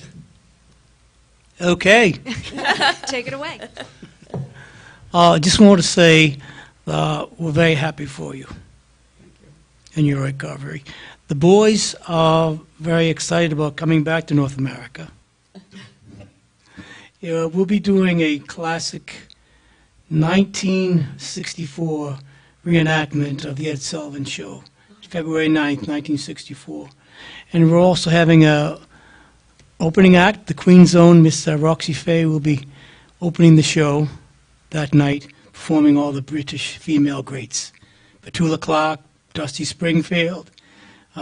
Okay. Take it away. I just want to say we're very happy for you in your recovery. The boys are very excited about coming back to North America. Yeah, we'll be doing a classic 1964 reenactment of the Ed Sullivan Show, February 9th, 1964. And we're also having a opening act. The Queen's Own Miss Roxy Faye will be opening the show that night, performing all the British female greats. Petula Clark, Dusty Springfield,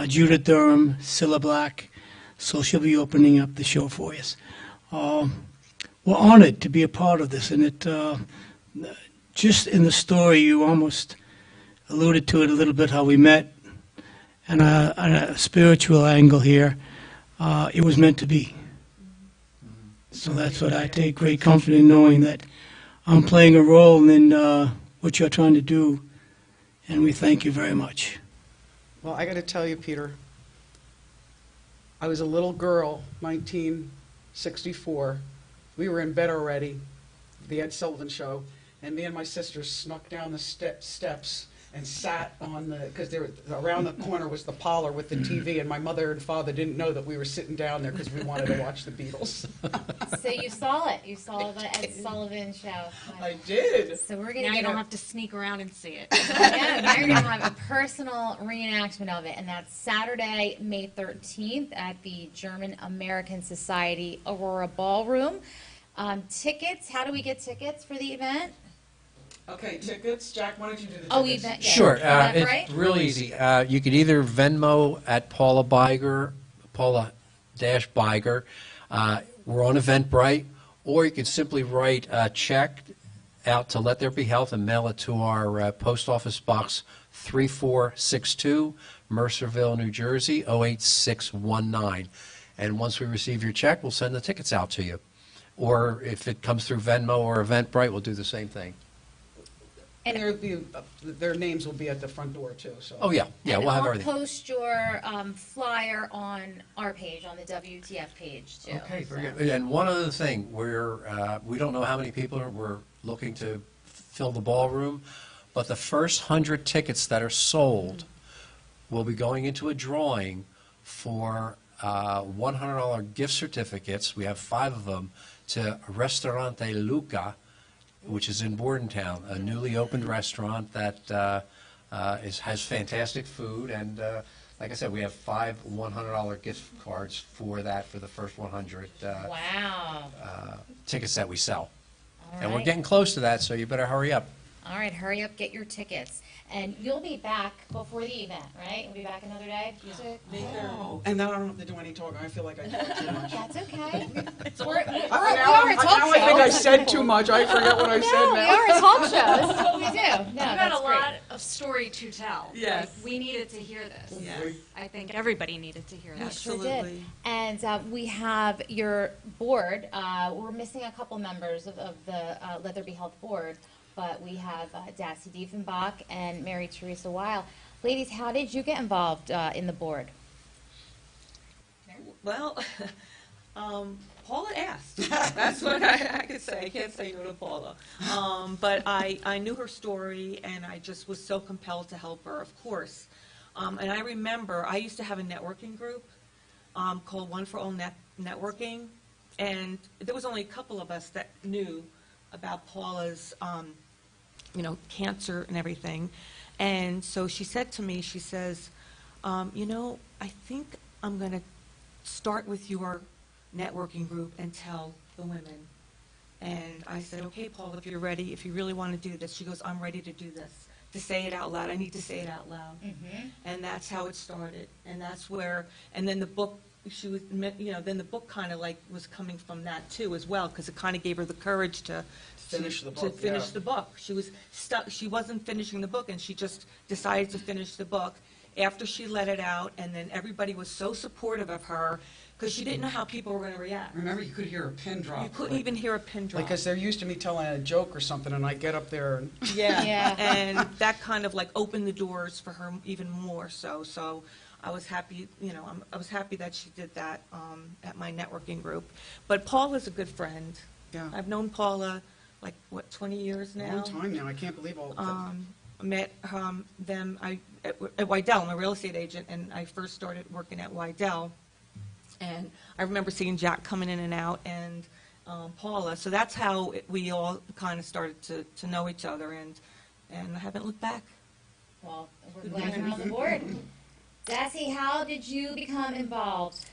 Judith Durham, Cilla Black. So she'll be opening up the show for us. We're honored to be a part of this, and it just in the story you almost alluded to it a little bit how we met, and on a spiritual angle here. It was meant to be. So that's what I take great comfort in, knowing that I'm playing a role in what you're trying to do, and we thank you very much. Well, I got to tell you, Peter, I was a little girl, 1964. We were in bed already, the Ed Sullivan Show, and me and my sister snuck down the steps and sat on the, because around the corner was the Paula with the TV, and my mother and father didn't know that we were sitting down there because we wanted to watch the Beatles. So you saw it. You saw the Ed Sullivan Show. I did. So we're going Now to you get don't have to sneak around and see it. yeah, now you're going to have a personal reenactment of it, and that's Saturday, May 13th at the German American Society Aurora Ballroom. Tickets, how do we get tickets for the event? Okay, tickets. Jack, why don't you do the tickets? Oh, event, yeah. Sure, Eventbrite? it's real easy. You could either Venmo at Paula Beiger, Paula-Beiger. We're on Eventbrite, or you can simply write a check out to Let There Be Health and mail it to our post office box 3462, Mercerville, New Jersey, 08619. And once we receive your check, we'll send the tickets out to you. Or if it comes through Venmo or Eventbrite, we'll do the same thing. And their names will be at the front door too. So. Oh, yeah, And we'll have I'll everything. post your flyer on our page, on the WTF page, too. Okay, very So- good. And one other thing, we don't know how many people we're looking to fill the ballroom, but the first 100 tickets that are sold will be going into a drawing for $100 gift certificates. We have 5 of them to Ristorante Luca, which is in Bordentown, a newly opened restaurant that has fantastic food. And like I said, we have 5 $100 gift cards for that for the first 100 Wow. tickets that we sell. All And we're right. getting close to that, so you better hurry up. All right, hurry up, get your tickets. And you'll be back before the event, right? You'll be back another day? Oh, and now I don't have to do any talking. I feel like I talk too much. That's okay. Now we are a talk now I think show. I said too much. I forget what I said No, we now. are a talk show. This is what we do. No, You've got that's a great. lot of story to tell. Yes. Like, we needed to hear this. Yes. I think everybody needed to hear We that. sure did. Absolutely. And we have your board. We're missing a couple members of the Let There Be Health board, but we have Dassy Diefenbach and Mary Teresa Weil. Ladies, how did you get involved in the board? Well, Paula asked. That's what I could say. I can't say no to Paula. But I knew her story, and I just was so compelled to help her, of course. And I remember I used to have a networking group called One for All Networking, and there was only a couple of us that knew about Paula's, cancer and everything. And so she said to me, she says, I think I'm going to start with your networking group and tell the women. And I said, okay, Paula, if you're ready, if you really want to do this. She goes, I'm ready to do this, to say it out loud. I need to say it out loud. Mm-hmm. And that's how it started. And that's where, and then the book, then the book kind of like was coming from that too as well, because it kind of gave her the courage to Finish the to book, finish yeah. the book. She was stuck. She wasn't finishing the book, and she just decided to finish the book after she let it out. And then everybody was so supportive of her because she didn't know how people were going to react. Remember, you could hear a pin drop. You couldn't even hear a pin drop. Because they're used to me telling a joke or something, and I get up there and Yeah. Yeah. And that kind of like opened the doors for her even more so. So I was happy, I was happy that she did that at my networking group. But Paula's a good friend. yeah, I've known Paula 20 years a now. long time now. I can't believe all of it. Met them at Wydell. I'm a real estate agent, and I first started working at Wydell. And I remember seeing Jack coming in and out, and Paula. So that's how we all kind of started to know each other, and I haven't looked back. Well, we're glad you're on the board. Dassy, how did you become involved?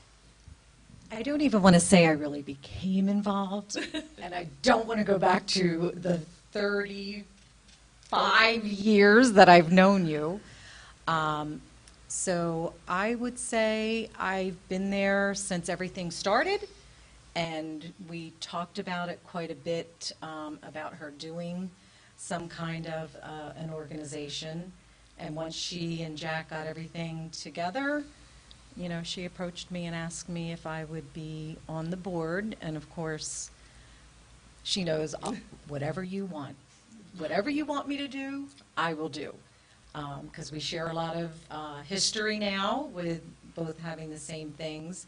I don't even want to say I really became involved, and I don't want to go back to the 35 years that I've known you. So I would say I've been there since everything started, and we talked about it quite a bit, about her doing some kind of an organization. And once she and Jack got everything together, she approached me and asked me if I would be on the board. And of course, she knows whatever you want. Whatever you want me to do, I will do. Because we share a lot of history now with both having the same things.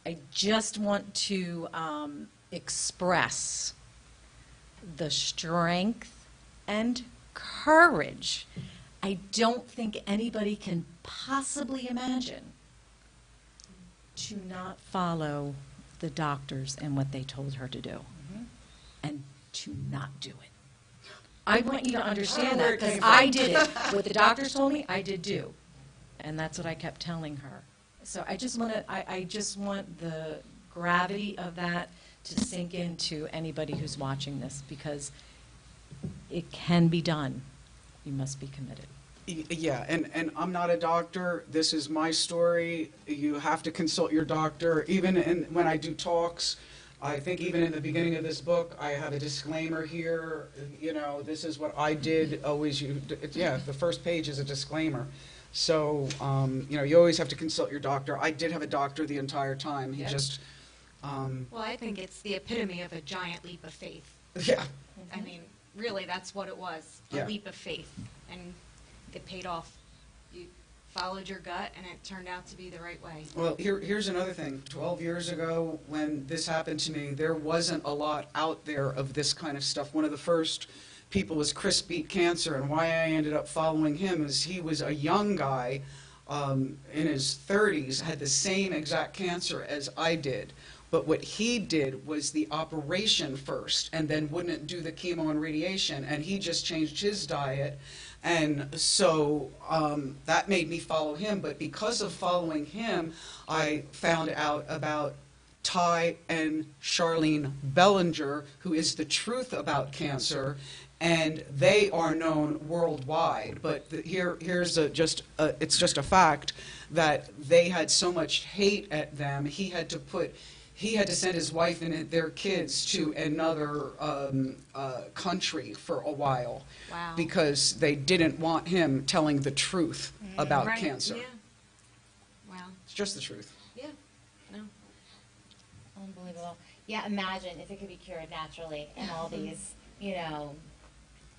I just want to express the strength and courage I don't think anybody can possibly imagine to not follow the doctors and what they told her to do, and to not do it. I want you to understand that, because I did it. What the doctors told me, I did do. And that's what I kept telling her. So I just want to, I just want the gravity of that to sink into anybody who's watching this, because it can be done. You must be committed. Yeah, and I'm not a doctor. This is my story. You have to consult your doctor. Even when I do talks, I think even in the beginning of this book, I have a disclaimer here. You know, this is what I did. Always, the first page is a disclaimer. So, you know, you always have to consult your doctor. I did have a doctor the entire time. He just... Well, I think it's the epitome of a giant leap of faith. Yeah. I mean, really, that's what it was, a Yeah. leap of faith. And it paid off. You followed your gut, and it turned out to be the right way. Well, here's another thing. 12 years ago, when this happened to me, there wasn't a lot out there of this kind of stuff. One of the first people was Chris Beat Cancer, and why I ended up following him is he was a young guy in his 30s, had the same exact cancer as I did. But what he did was the operation first, and then wouldn't do the chemo and radiation, and he just changed his diet. And so that made me follow him. But because of following him, I found out about Ty and Charlene Bellinger, who is the truth about cancer, and they are known worldwide. But here's just a fact that they had so much hate at them. He had to send his wife and their kids to another country for a while. Wow. Because they didn't want him telling the truth about Right. cancer. Yeah. Wow. It's just the truth. Yeah. No. Unbelievable. Yeah, imagine if it could be cured naturally, and all these, you know,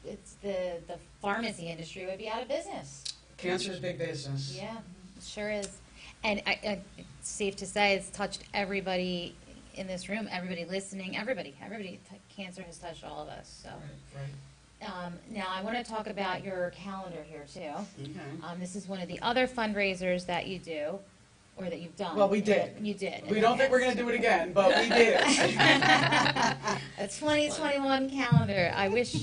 it's the pharmacy industry would be out of business. Cancer is big business. Yeah, it sure is. And it's safe to say it's touched everybody in this room, everybody listening, everybody. Cancer has touched all of us. So Right. now I want to talk about your calendar here too. Okay. This is one of the other fundraisers that you do, or that you've done. Well, we did. You did. We don't think we're going to do it again, but we did. A 2021 calendar. I wish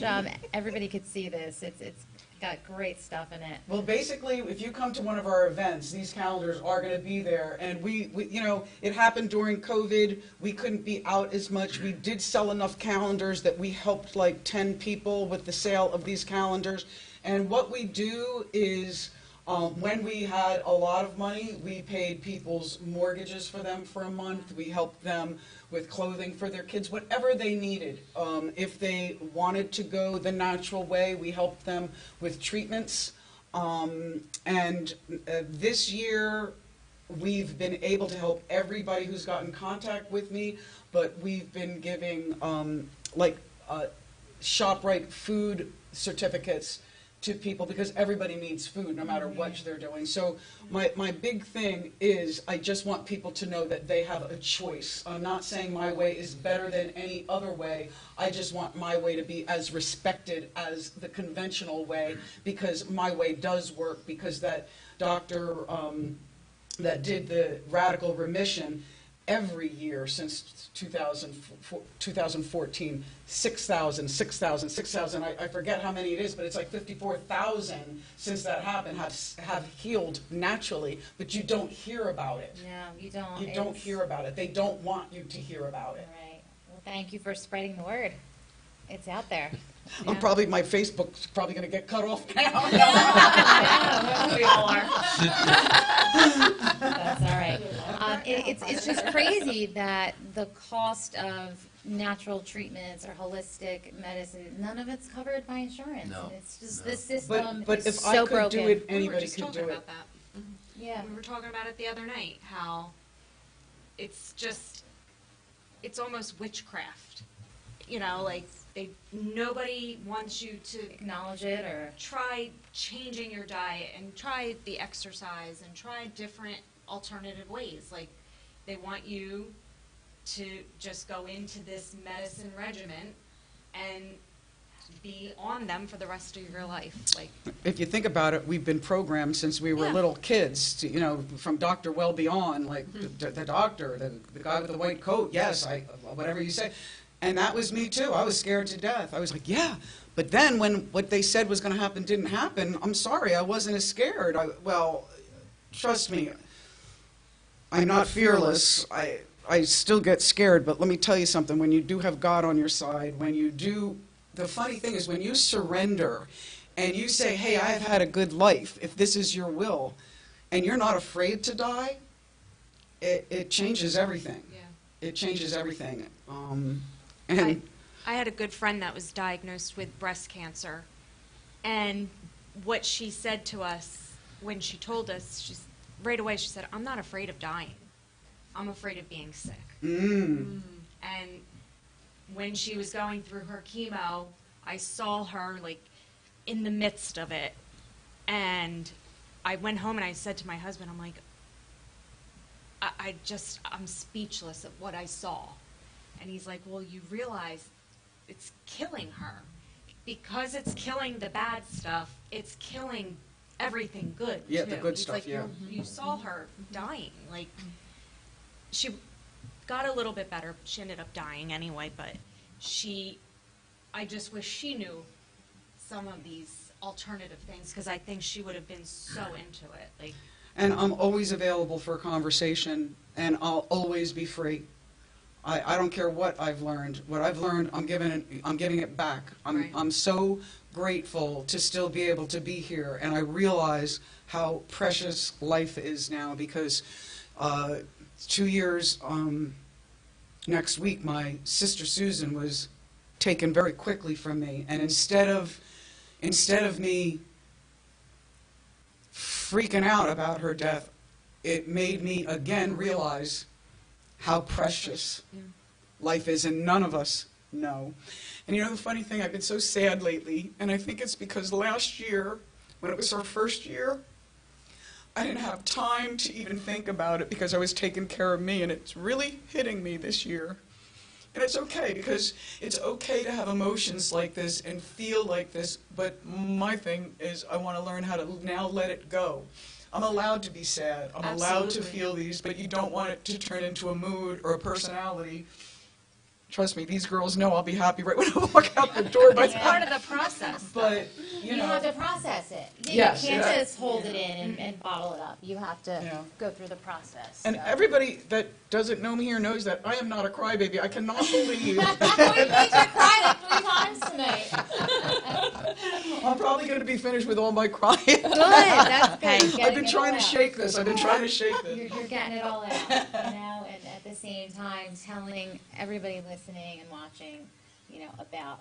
everybody could see this. It's got great stuff in it. Well, basically, if you come to one of our events, these calendars are going to be there. And we, you know, it happened during COVID. We couldn't be out as much. We did sell enough calendars that we helped like 10 people with the sale of these calendars. And what we do is, when we had a lot of money, we paid people's mortgages for them for a month. We helped them with clothing for their kids, whatever they needed. If they wanted to go the natural way, we helped them with treatments. This year, we've been able to help everybody who's got in contact with me, but we've been giving ShopRite food certificates to people because everybody needs food no matter what they're doing. So my big thing is I just want people to know that they have a choice. I'm not saying my way is better than any other way. I just want my way to be as respected as the conventional way, because my way does work, because that doctor that did the radical remission every year since 2014, 6,000, I forget how many it is, but it's like 54,000 since that happened have healed naturally, but you don't hear about it. No, you don't. You don't hear about it. They don't want you to hear about it. Right. Well, thank you for spreading the word. It's out there. My Facebook's probably going to get cut off now. We all are. That's all right. It's just crazy that the cost of natural treatments or holistic medicine, none of it's covered by insurance. No, And it's just no. this system But is if so I could broken. do it, We were anybody just could talking do it. about that. Yeah. We were talking about it the other night, how it's almost witchcraft. You know, like nobody wants you to Acknowledge it or try changing your diet and try the exercise and try different alternative ways. Like, they want you to just go into this medicine regimen and be on them for the rest of your life. Like, If you think about it, we've been programmed since we were Yeah. little kids, to, from Dr. Well Beyond, like the doctor, the guy with the white coat, yes, whatever you say. And that was me too. I was scared to death. I was like, yeah. But then when what they said was going to happen didn't happen, I'm sorry, I wasn't as scared. Well, trust me, I'm not fearless. I still get scared, but let me tell you something. When you do have God on your side, the funny thing is when you surrender and you say, hey, I've had a good life, if this is your will, and you're not afraid to die, it changes everything. yeah. It changes everything. I had a good friend that was diagnosed with breast cancer, and what she said to us when she told us, right away she said, I'm not afraid of dying. I'm afraid of being sick. Mm. And when she was going through her chemo, I saw her like in the midst of it, and I went home and I said to my husband, I'm like, I'm speechless at what I saw. And he's like, well, you realize it's killing her. Because it's killing the bad stuff, it's killing everything good, Yeah, too. the good He's stuff, like, yeah. You saw her dying. Like, she got a little bit better. She ended up dying anyway, but I just wish she knew some of these alternative things, because I think she would have been so into it. Like, And I'm always available for a conversation, and I'll always be free. I don't care what I've learned. What I've learned, I'm giving it back. Right. I'm so grateful to still be able to be here, and I realize how precious life is now, because 2 years next week, my sister Susan was taken very quickly from me, and instead of me freaking out about her death, it made me again realize how precious life is, and none of us know. And the funny thing, I've been so sad lately, and I think it's because last year, when it was her first year, I didn't have time to even think about it because I was taking care of me, and it's really hitting me this year. And it's okay, because it's okay to have emotions like this and feel like this, but my thing is I want to learn how to now let it go. I'm allowed to be sad. I'm allowed to Absolutely. feel these, but you don't want it to turn into a mood or a personality. Trust me, these girls know I'll be happy right when I walk out the door. it's part of the process. But You have to process it. Yes, You can't yeah. just hold it in and bottle it up. You have to Yeah. go through the process. And so. everybody that doesn't know me here knows that I am not a crybaby. I cannot believe We made you cry like 3 times tonight. I'm probably going to be finished with all my crying. Good, that's good. You're I've getting been it trying all to out. shake this. I've been trying to shake this. You're getting it all out, and at the same time telling everybody listening and watching, about,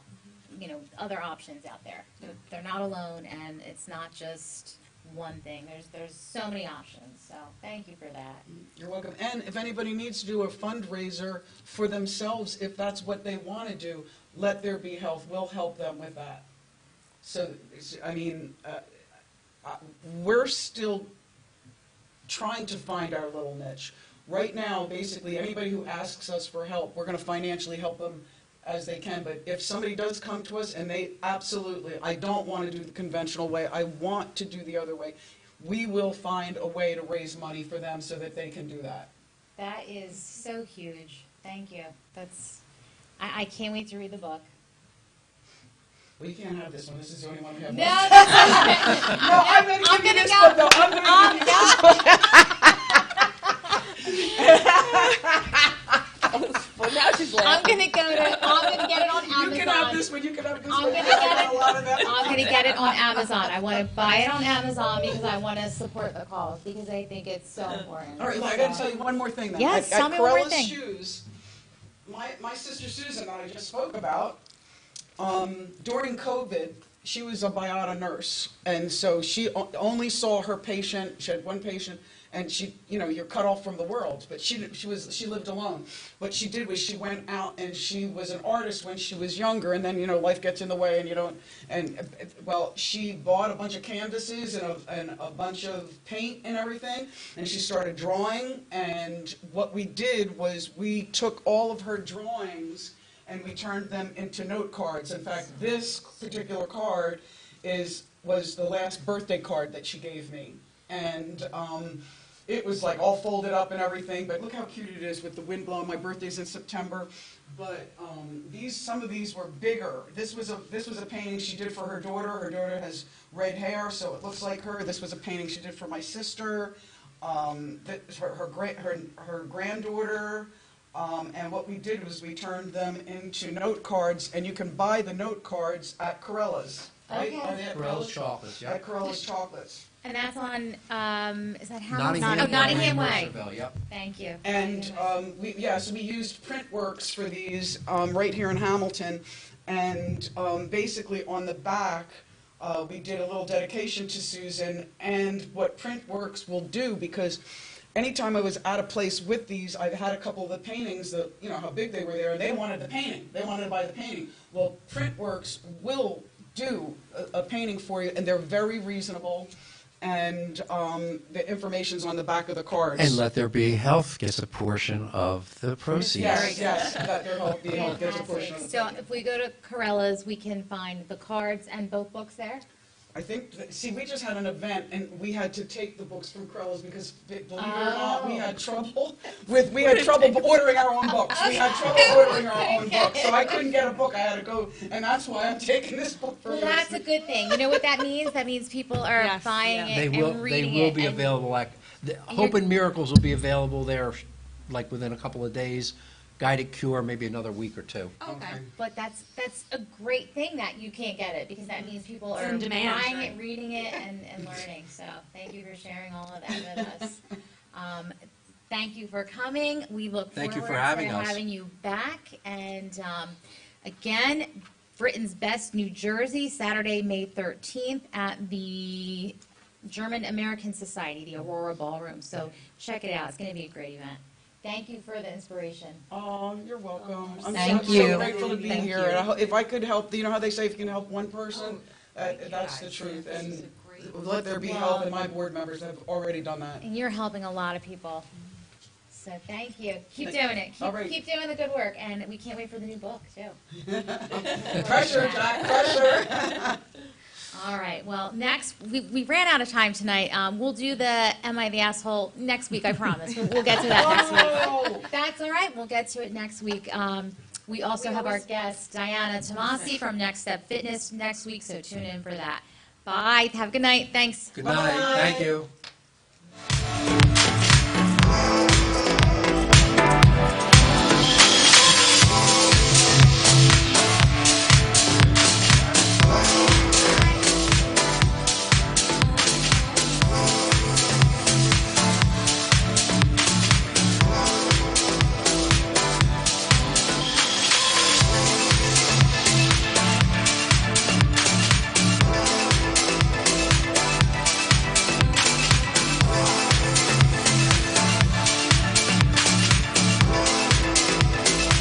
other options out there. They're not alone, and it's not just one thing. There's so many options, so thank you for that. You're welcome. And if anybody needs to do a fundraiser for themselves, if that's what they want to do, Let There Be Health will help them with that. So, we're still trying to find our little niche. Right now, basically, anybody who asks us for help, we're going to financially help them as they can. But if somebody does come to us and I don't want to do the conventional way, I want to do the other way, we will find a way to raise money for them so that they can do that. That is so huge. Thank you. I can't wait to read the book. Well, you can't have this one. This is the only one we have. No, left. that's No, I'm going to I'm give you gonna this go- one, though. I'm going to give you this Well, now she's I'm laughing. gonna get it on Amazon. You can have this one. You can have this I'm one. gonna I got get a lot of them. I'm gonna get it on Amazon. I want to buy it on Amazon because I want to support the cause, because I think it's so important. All right, I got to tell you one more thing then. Yes, at tell me one more Corella's thing. Shoes, my sister Susan that I just spoke about, during COVID, she was a Biata nurse, and so she only saw her patient. She had one patient, and she, you know, you're cut off from the world. But she lived alone. What she did was she went out and she was an artist when she was younger, and then, you know, life gets in the way and you don't, and, well, she bought a bunch of canvases and a bunch of paint and everything, and she started drawing, and what we did was we took all of her drawings and we turned them into note cards. In fact, this particular card was the last birthday card that she gave me. And it was like all folded up and everything, but look how cute it is with the wind blowing. My birthday's in September, but some of these were bigger. This was a painting she did for her daughter. Her daughter has red hair, so it looks like her. This was a painting she did for my sister, her granddaughter. And what we did was we turned them into note cards, and you can buy the note cards at Corella's. Right? Okay. Are they at Corella's Chocolates, yeah. At Corella's Chocolates. And that's on, is that Hamilton? Nottingham, Oh, Nottingham Way. Mercerville, yep. Thank you. And so we used Printworks for these right here in Hamilton. And basically on the back, we did a little dedication to Susan. And what Printworks will do, because anytime I was at a place with these, I've had a couple of the paintings that, you know, how big they were there, and they wanted the painting. They wanted to buy the painting. Well, Printworks will do a painting for you, and they're very reasonable. And the information's on the back of the cards. And Let There Be Health gets a portion of the proceeds. Yes, Let There Be Health gets a portion of the So if we go to Corella's, we can find the cards and both books there? I think, we just had an event, and we had to take the books from Corella's because, believe it or not, we had trouble ordering our own books. We had trouble ordering our own books, so I couldn't get a book. I had to go, and that's why I'm taking this book for Well, that's a good thing. You know what that means? That means people are Yes, buying yeah. it and reading it. They will be and- available, like, Hope and Miracles will be available there, like, within a couple of days. Guided Cure, maybe another week or two. Okay, but that's a great thing that you can't get it, because that means people It's are in demand, buying right? it, reading it, and learning. So thank you for sharing all of that with us. Thank you for coming. We look Thank you forward for having to us. having you back. And again, Britain's Best, New Jersey, Saturday, May 13th at the German American Society, the Aurora Ballroom. So check it out. It's going to be a great event. Thank you for the inspiration. Oh, you're welcome. I'm Thank so you. grateful to be Thank here. you. And if I could help, you know how they say if you can help one person, thank you that's the guys. truth. This And is a great- Let There Be Help, and my board members have already done that. And you're helping a lot of people. So thank you. Keep Thank- doing it. All right. Keep doing the good work. And we can't wait for the new book, too. Pressure, Jack, pressure. All right. Well, next, we ran out of time tonight. We'll do the Am I the Asshole next week, I promise. We'll get to that next week. That's all right. We'll get to it next week. We also have our guest, Diana Tomasi from Next Step Fitness next week, so tune in for that. Bye. Have a good night. Thanks. Good night, thank you.